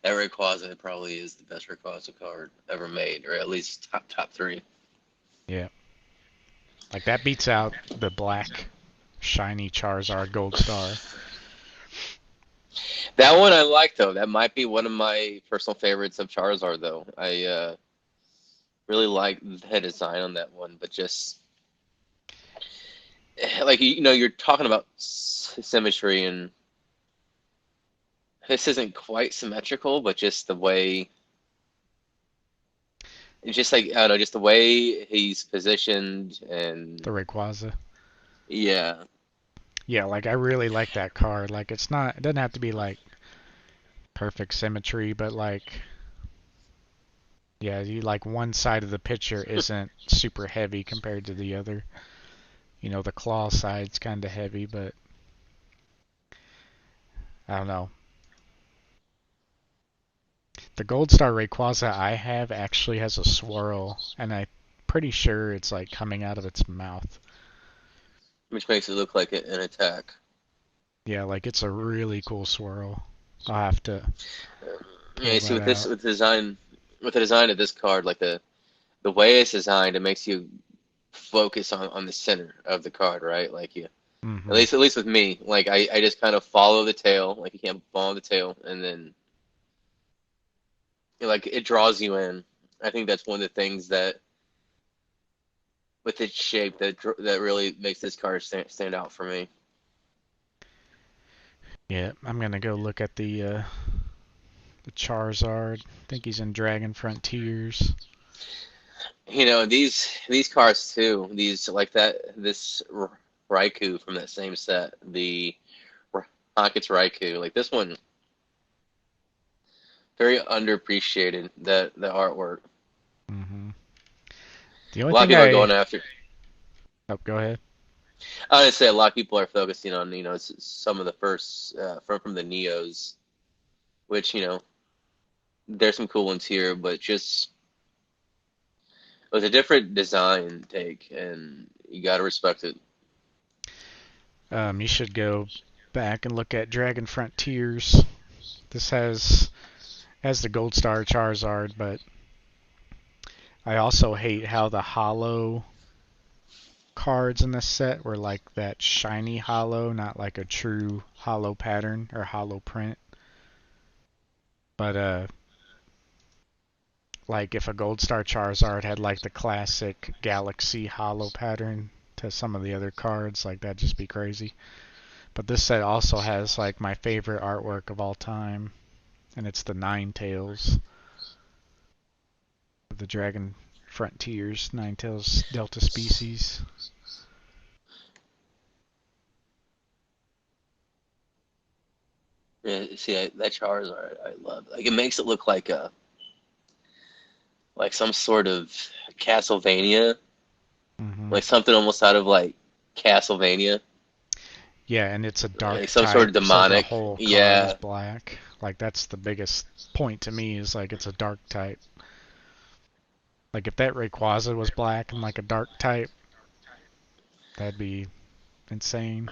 That Rayquaza probably is the best Rayquaza card ever made, or at least top three. yeah, like that beats out the black shiny Charizard gold star. That one I like though. That might be one of my personal favorites of Charizard though. I really like the design on that one, but just like you're talking about symmetry, and this isn't quite symmetrical, but just the way, it's just like I don't know, just the way he's positioned, and The Rayquaza. Yeah. Yeah, like I really like that card. Like it's not, it doesn't have to be like perfect symmetry, but like yeah, you like one side of the picture isn't super heavy compared to the other. You know, the claw side's kind of heavy, but I don't know. The Gold Star Rayquaza I have actually has a swirl, and I'm pretty sure it's like coming out of its mouth. Which makes it look like an attack. Yeah, like it's a really cool swirl. I'll have to Yeah, pull you see that with this out. with the design with the design of this card, like the way it's designed, it makes you focus on the center of the card, right? Like you Hmm. at least with me, like I just kind of follow the tail, like you can't follow the tail, and then like it draws you in. I think that's one of the things that with its shape that really makes this card stand out for me. Yeah, I'm gonna go look at the Charizard. I think he's in Dragon Frontiers. You know, these cards too, these like that this Raikou from that same set, the Rockets Raikou, like this one, very underappreciated, the artwork. Hmm. The only A lot of thing people are going after. oh, go ahead. I would say a lot of people are focusing on some of the first from the Neos, which there's some cool ones here, but just it was a different design take, and you got to respect it. You should go back and look at Dragon Frontiers. This has the Gold Star Charizard, but I also hate how the hollow cards in this set were like that shiny hollow, not like a true hollow pattern or hollow print. But like if a Gold Star Charizard had like the classic Galaxy hollow pattern to some of the other cards, like that'd just be crazy. But this set also has like my favorite artwork of all time, and it's the Ninetales of the Dragon Frontiers, Ninetales Delta species. Yeah, see, that Charizard I love. Like it makes it look like some sort of Castlevania, Hmm. like something almost out of like Castlevania, Yeah, and it's a dark like some sort type, of so the demonic. whole card is Yeah, black. Like that's the biggest point to me is like it's a dark type. Like if that Rayquaza was black and like a dark type, that'd be insane.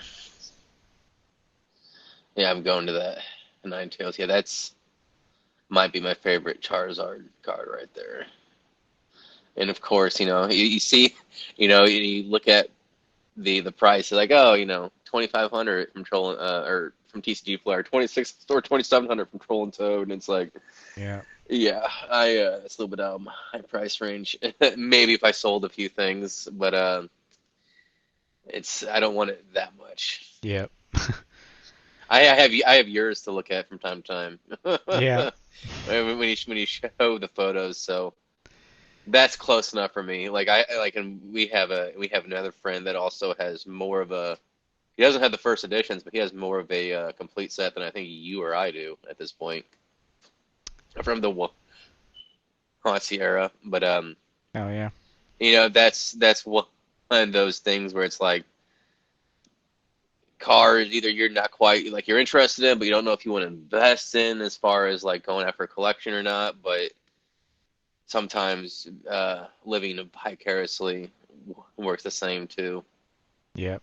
yeah, I'm going to that Ninetales. Yeah, that's might be my favorite Charizard card right there. And of course, you see, you look at the price, like, oh, 2,500 from Troll or from TCG Player, 26 or 2,700 from Troll and Toad, and it's like, Yeah. yeah, it's a little bit out of my price range. Maybe if I sold a few things, but it's I don't want it that much. Yep. I have yours to look at from time to time. Yeah. When you show the photos, so that's close enough for me. Like and we have another friend that also has more of a. He doesn't have the first editions, but he has more of a complete set than I think you or I do at this point from the Hotsy era. But Oh yeah. that's one of those things where it's like cars either you're not quite like you're interested in, but you don't know if you want to invest in as far as like going after a collection or not. But sometimes living vicariously works the same too. Yep.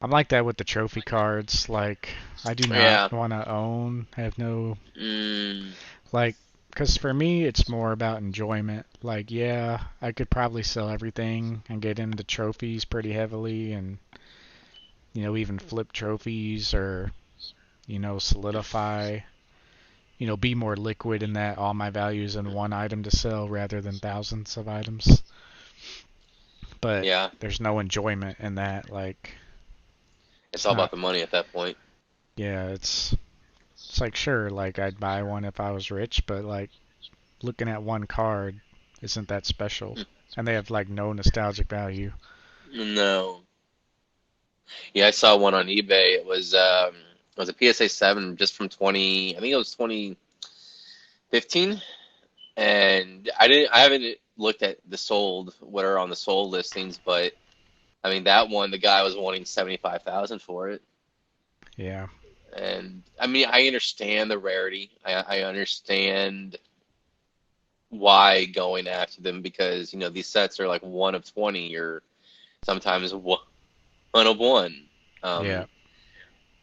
I'm like that with the trophy cards. Like I do not Yeah. want to own, have no Mm, like because for me it's more about enjoyment. Like yeah, I could probably sell everything and get into trophies pretty heavily and even flip trophies or solidify, be more liquid in that all my values in one item to sell rather than thousands of items. But yeah. there's no enjoyment in that. Like, It's it's all not, about the money at that point. yeah, it's like, sure, like, I'd buy one if I was rich, but, like, looking at one card isn't that special. And they have, like, no nostalgic value. No. Yeah, I saw one on eBay. It was a PSA 7 just from 20, I think it was 2015, and I haven't looked at the sold what are on the sold listings, but I mean that one the guy was wanting 75,000 for it. Yeah, And I mean I understand the rarity. I understand why going after them because these sets are like one of 20 or sometimes one of one. yeah, Um,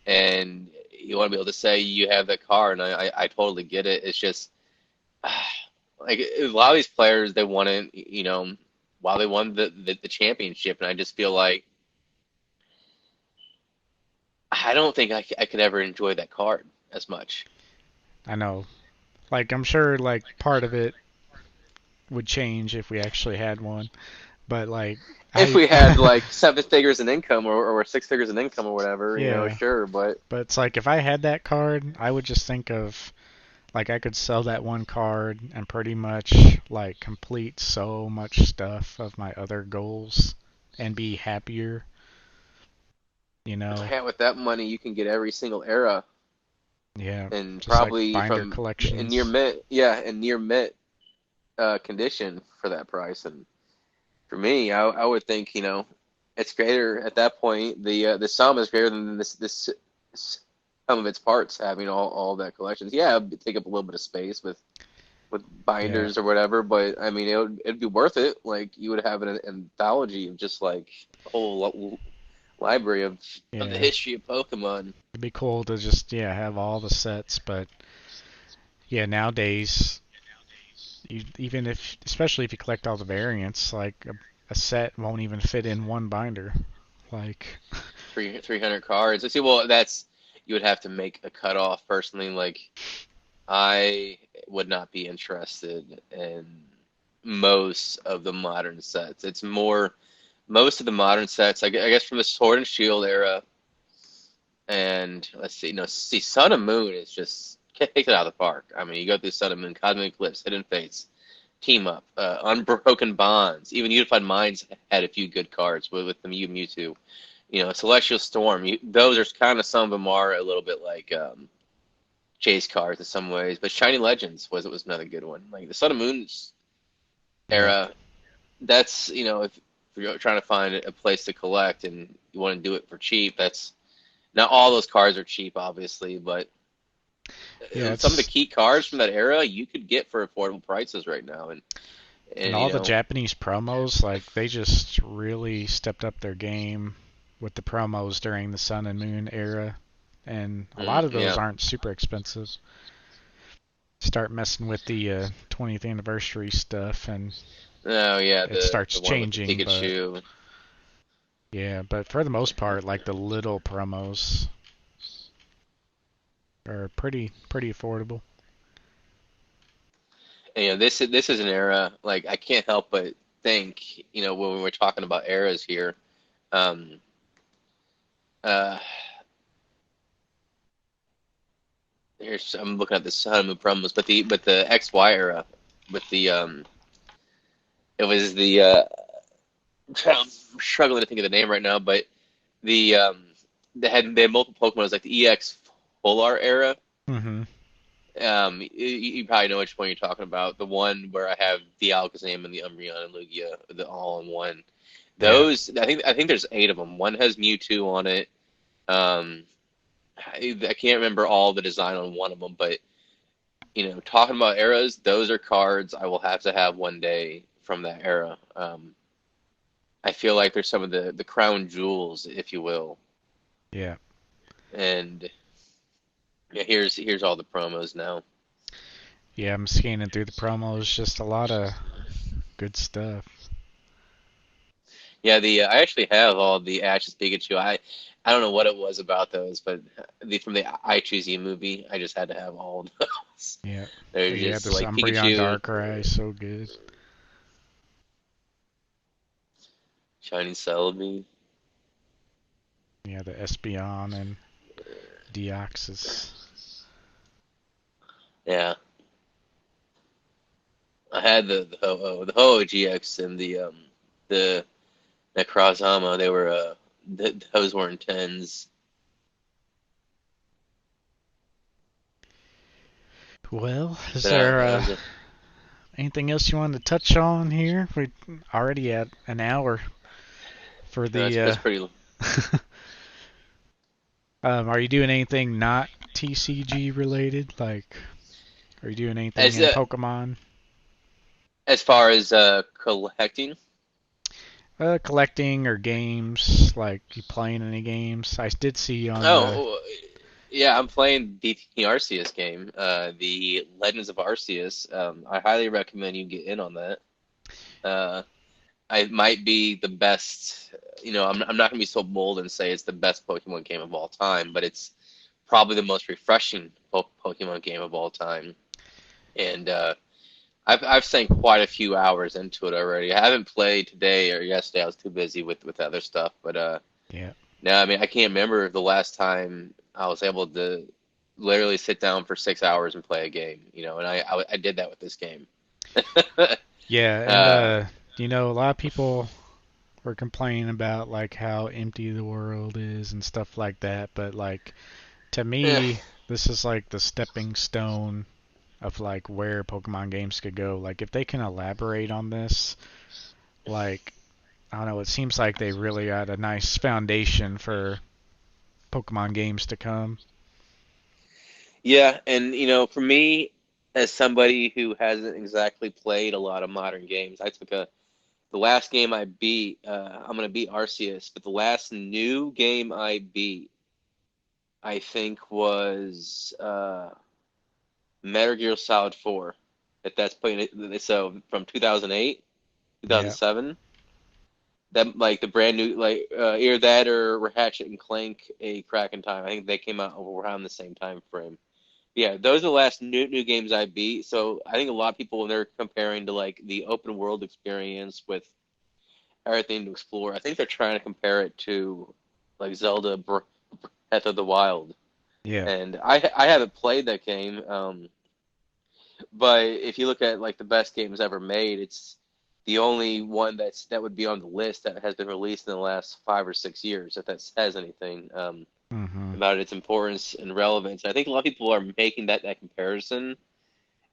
and you want to be able to say you have that card, and I totally get it. It's just like a lot of these players they won it, while they won the championship, and I just feel like I don't think I could ever enjoy that card as much. I know. Like, I'm sure, like, part of it would change if we actually had one, but, like, If I, we had like seven figures in income or six figures in income or whatever, yeah, sure, but but it's like if I had that card, I would just think of, like, I could sell that one card and pretty much, like, complete so much stuff of my other goals and be happier, you know? yeah, with that money you can get every single era Yeah, and just like probably binder from in near collections. mint, yeah, in near mint condition for that price. And for me, I would think it's greater at that point. The sum is greater than this sum of its parts having all that collections. Yeah, it'd take up a little bit of space with Yeah, binders or whatever, but I mean it'd be worth it. Like you would have an anthology of just like a whole library of the yeah. history of Pokemon. It'd be cool to just, yeah, have all the sets, but yeah, nowadays, even if, especially if you collect all the variants, like a set won't even fit in one binder. Like, 300 cards. I see. Well, that's you would have to make a cutoff personally. Like I would not be interested in most of the modern sets. It's more most of the modern sets. I guess from the Sword and Shield era, and let's see. No, see, Sun and Moon is just kick it out of the park. I mean, you go through Sun and Moon, Cosmic Eclipse, Hidden Fates, Team Up, Unbroken Bonds. Even Unified Minds had a few good cards with the Mewtwo. Celestial Storm. Those are kind of some of them are a little bit like chase cards in some ways, but Shiny Legends was another good one. Like the Sun and Moon's yeah, era. That's if you're trying to find a place to collect and you want to do it for cheap, that's not all those cards are cheap, obviously, but yeah. some of the It's key cards from that era you could get for affordable prices right now, and and and all the Japanese promos, like they just really stepped up their game with the promos during the Sun and Moon era, and a lot of those yeah. aren't super expensive. Start messing with the 20th anniversary stuff, and Oh yeah, it the starts one with the changing. But Pikachu. yeah, but for the most part, like the little promos are pretty affordable. And, this is an era like I can't help but think when we're talking about eras here. Um, uh, I'm looking at the Sun Moon promos, but the XY era with the it was the I'm struggling to think of the name right now, but the they had multiple Pokemon. It was like the EX Full Art era. Hmm. You probably know which one you're talking about. The one where I have the Alakazam and the Umbreon and Lugia, the all in one. Yeah, Those I think there's eight of them. One has Mewtwo on it. Um, I can't remember all the design on one of them, but talking about eras, those are cards I will have to have one day from that era. I feel like they're some of the crown jewels, if you will. yeah, And yeah, here's all the promos now. yeah. I'm scanning through the promos, just a lot of good stuff. Yeah, the I actually have all the Ash's Pikachu. I don't know what it was about those, but from the I Choose You movie, I just had to have all of those. Yeah, They're yeah. just This like Umbreon Pikachu, Darkrai, so good. Shining Celebi. Yeah, the Espeon and Deoxys. Yeah, I had the Ho-Oh GX and the Necrozama. They were those were intense. Well, is But there that was a, anything else you wanted to touch on here? We're already at an hour for the. that's pretty. Are you doing anything not TCG related? Like, are you doing anything As in Pokemon? as far as collecting. Collecting or games? Like, you playing any games? I did see on the. Oh, yeah, I'm playing the Arceus game, the Legends of Arceus. I highly recommend you get in on that. Uh, I might be the best. I'm not going to be so bold and say it's the best Pokemon game of all time, but it's probably the most refreshing Pokemon game of all time. And I've sank quite a few hours into it already. I haven't played today or yesterday. I was too busy with other stuff. But Yeah. no, I mean I can't remember the last time I was able to literally sit down for 6 hours and play a game. And I did that with this game. Yeah, and uh, a lot of people were complaining about like how empty the world is and stuff like that, but like to eh, me, this is like the stepping stone of like where Pokemon games could go. Like if they can elaborate on this, like I don't know, it seems like they really got a nice foundation for Pokemon games to come. yeah, and for me, as somebody who hasn't exactly played a lot of modern games, the last game I beat. I'm gonna beat Arceus, but the last new game I beat, I think, was Metal Gear Solid 4. If that's playing it, so from 2008, Yeah. 2007. That like the brand new either that or Ratchet and Clank: A Crack in Time. I think they came out around the same time frame. Yeah, those are the last new games I beat. So I think a lot of people when they're comparing to like the open world experience with everything to explore, I think they're trying to compare it to like Zelda Breath of the Wild. Yeah. And I haven't played that game, but if you look at like the best games ever made, it's the only one that would be on the list that has been released in the last 5 or 6 years, if that says anything Mhm. about its importance and relevance. And I think a lot of people are making that comparison,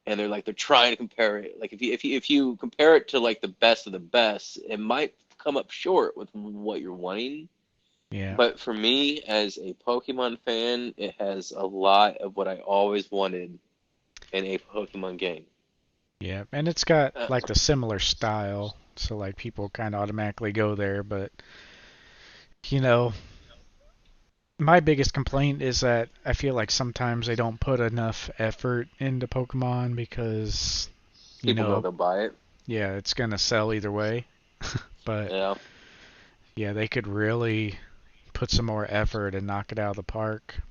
and they're trying to compare it. Like if you compare it to like the best of the best, it might come up short with what you're wanting. Yeah. But for me, as a Pokemon fan, it has a lot of what I always wanted in a Pokemon game. Yeah. And it's got Uh, like the similar style, so like people kind of automatically go there, but you know, my biggest complaint is that I feel like sometimes they don't put enough effort into Pokemon because, you People know know, they'll buy it. yeah, it's gonna sell either way. But Yeah. yeah, they could really put some more effort and knock it out of the park.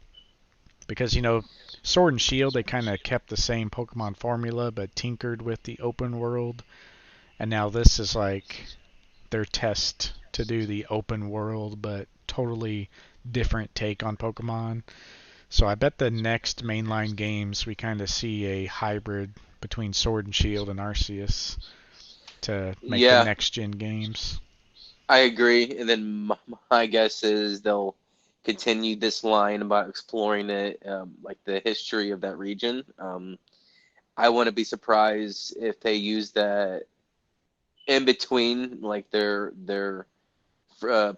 Because, Sword and Shield, they kind of kept the same Pokemon formula but tinkered with the open world. And now this is like their test to do the open world but totally different take on Pokemon. So I bet the next mainline games we kind of see a hybrid between Sword and Shield and Arceus to make the Yeah, next gen games. I agree. And then my guess is they'll continue this line about exploring it, like the history of that region. I wouldn't be surprised if they use that in between, like their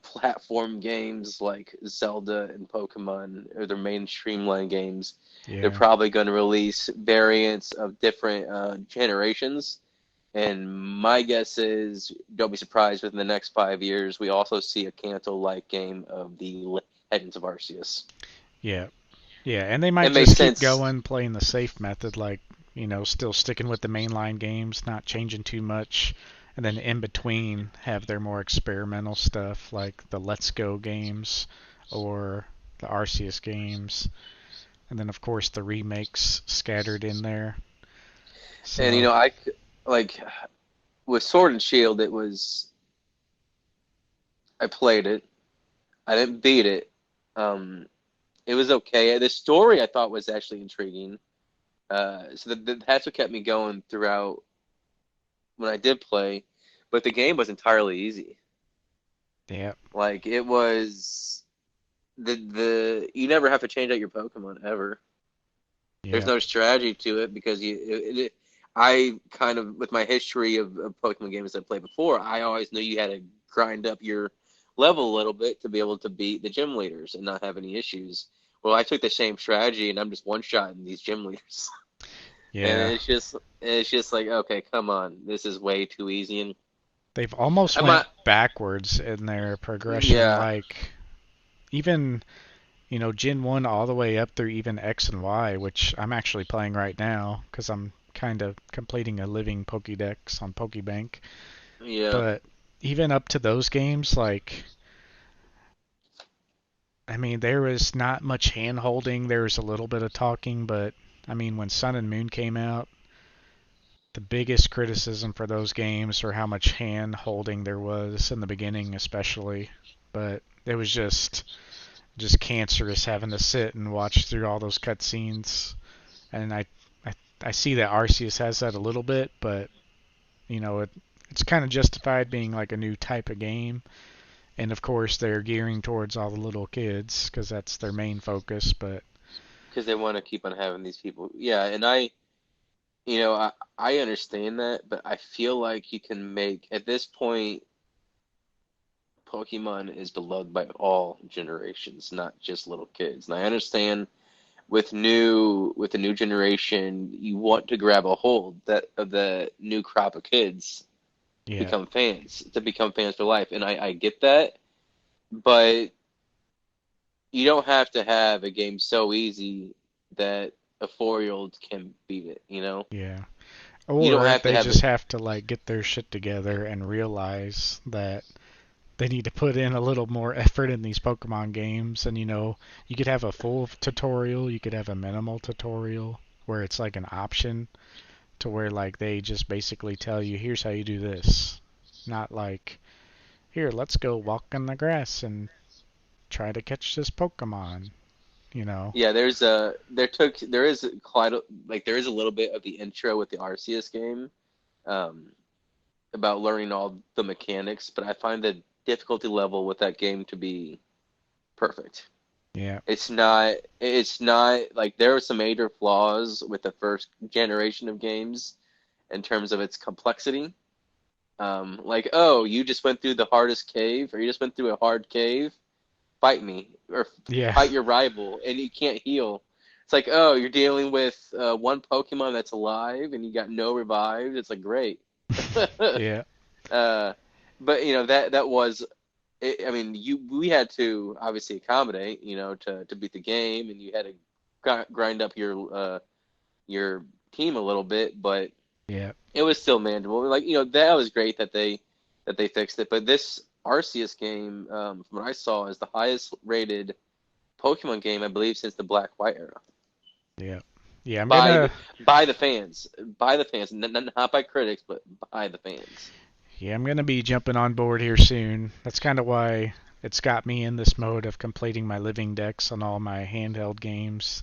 platform games like Zelda and Pokemon, or their mainstream line games. They're Yeah. probably going to release variants of different generations. And my guess is, don't be surprised, within the next 5 years, we also see a Kanto-like game of the Legends of Arceus. Yeah. Yeah, and they It might makes just keep sense. going playing the safe method, like, still sticking with the mainline games, not changing too much. And then in between, have their more experimental stuff, like the Let's Go games or the Arceus games. And then, of course, the remakes scattered in there. And So, like with Sword and Shield, it was I played it. I didn't beat it. Um, it was okay. The story I thought was actually intriguing. That's what kept me going throughout when I did play. But the game was entirely easy. Yeah. Like it was the you never have to change out your Pokemon ever. There's Yeah. no strategy to it because I kind of with my history of Pokemon games I played before, I always knew you had to grind up your level a little bit to be able to beat the gym leaders and not have any issues. Well, I took the same strategy and I'm just one shotting these gym leaders. And Yeah. it's just like, okay, come on. This is way too easy and They've almost I'm went not backwards in their progression. yeah. Like even Gen 1 all the way up through even X and Y, which I'm actually playing right now because I'm kind of completing a living Pokédex on Pokébank. Yeah. But even up to those games, like, I mean, there was not much hand holding. There was a little bit of talking, but I mean, when Sun and Moon came out, the biggest criticism for those games or how much hand holding there was in the beginning, especially. But it was just cancerous having to sit and watch through all those cutscenes. And I I see that Arceus has that a little bit, but it's kind of justified being like a new type of game. And of course, they're gearing towards all the little kids because that's their main focus. But Because they want to keep on having these people. Yeah, and I understand that, but I feel like you can make at this point Pokemon is beloved by all generations, not just little kids. And I understand with the new generation, you want to grab a hold that of the new crop of kids yeah, to become fans for life. And I get that, but you don't have to have a game so easy that a 4-year old can beat it, you know? yeah. You don't Or have to they have just it. have to like get their shit together and realize that they need to put in a little more effort in these Pokemon games. And you could have a full tutorial, you could have a minimal tutorial where it's like an option to where like they just basically tell you, here's how you do this. Not like, here, let's go walk in the grass and try to catch this Pokemon, you know? Yeah, there is quite like there is a little bit of the intro with the Arceus game um, about learning all the mechanics, but I find the difficulty level with that game to be perfect. Yeah, It's not like there are some major flaws with the first generation of games in terms of its complexity. Like, oh, you just went through the hardest cave, or you just went through a hard cave. Fight me, or yeah, fight your rival, and you can't heal. It's like, oh, you're dealing with one Pokemon that's alive, and you got no revive. It's like great. yeah, uh, but that was I mean, we had to obviously accommodate, to beat the game, and you had to grind up your team a little bit, but yeah, it was still manageable. Like that was great that they fixed it. But this Arceus game, from what I saw, is the highest rated Pokemon game I believe since the Black White era yeah. Yeah, I'm by gonna the by the fans, not by critics, but by the fans. Yeah, I'm gonna be jumping on board here soon. That's kind of why it's got me in this mode of completing my living decks on all my handheld games.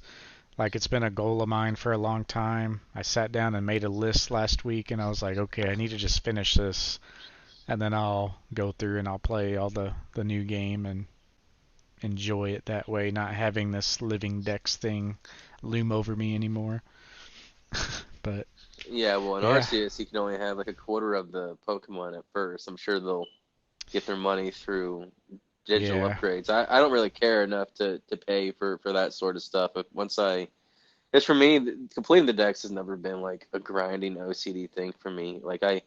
Like it's been a goal of mine for a long time. I sat down and made a list last week and I was like, okay, I need to just finish this and then I'll go through and I'll play all the new game and enjoy it that way, not having this living decks thing loom over me anymore. But Yeah, well, in yeah, Arceus, you can only have like a quarter of the Pokemon at first. I'm sure they'll get their money through digital yeah, upgrades. I don't really care enough to pay for that sort of stuff. But it's for me, completing the decks has never been like a grinding OCD thing for me. Like I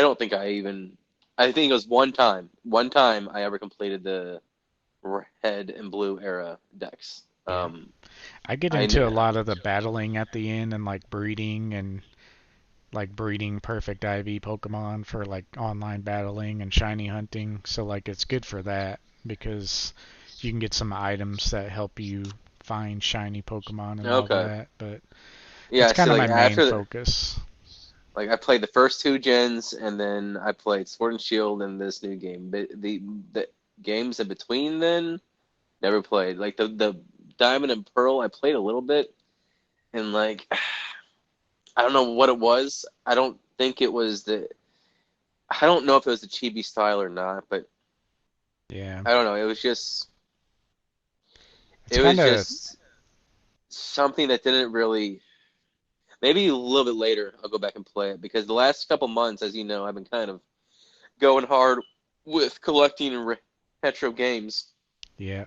don't think I think it was one time I ever completed the red and blue era decks. yeah. I get I into a lot of the battling at the end and like breeding perfect IV Pokemon for like online battling and shiny hunting. So like it's good for that because you can get some items that help you find shiny Pokemon and all okay, that. But that's yeah. kind So of like my main after focus. like I played the first two gens, and then I played Sword and Shield in this new game. But the games in between then never played. Like the Diamond and Pearl, I played a little bit, and like I don't know what it was. I don't know if it was the chibi style or not, but Yeah. I don't know. It's It was kind of, just something that didn't really. Maybe a little bit later, I'll go back and play it because the last couple months, as you know, I've been kind of going hard with collecting retro games yeah.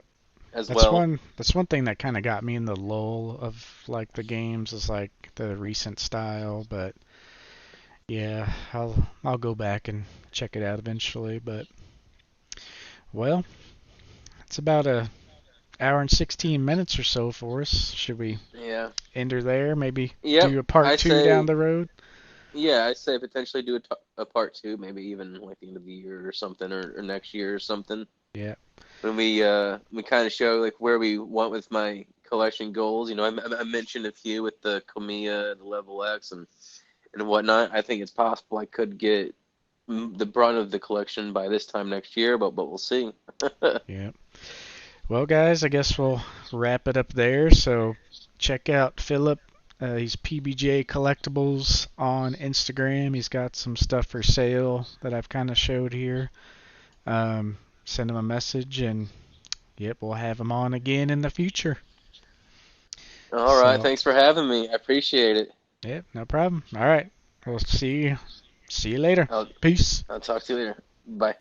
as That's well. one thing that kind of got me in the lull of like the games is like the recent style, but yeah, I'll go back and check it out eventually, but well, it's about a hour and 16 minutes or so for us. Should we Yeah. end her there? Maybe Yep. do a part I 2 down say, the road? yeah, I say potentially do a part two, maybe even like the end of the year or something, or next year or something. Yeah. When we kind of show like where we went with my collection goals. You know, I mentioned a few with the Kamiya, the Level X, and whatnot. I think it's possible I could get the brunt of the collection by this time next year, but we'll see. Yeah. Well, guys, I guess we'll wrap it up there. So check out Phillip. He's PBJ Collectibles on Instagram. He's got some stuff for sale that I've kind of showed here. Send him a message, and yep, we'll have him on again in the future. All right, So, thanks for having me. I appreciate it. yep, no problem. All right, we'll see you. See you later. I'll Peace. I'll talk to you later. Bye.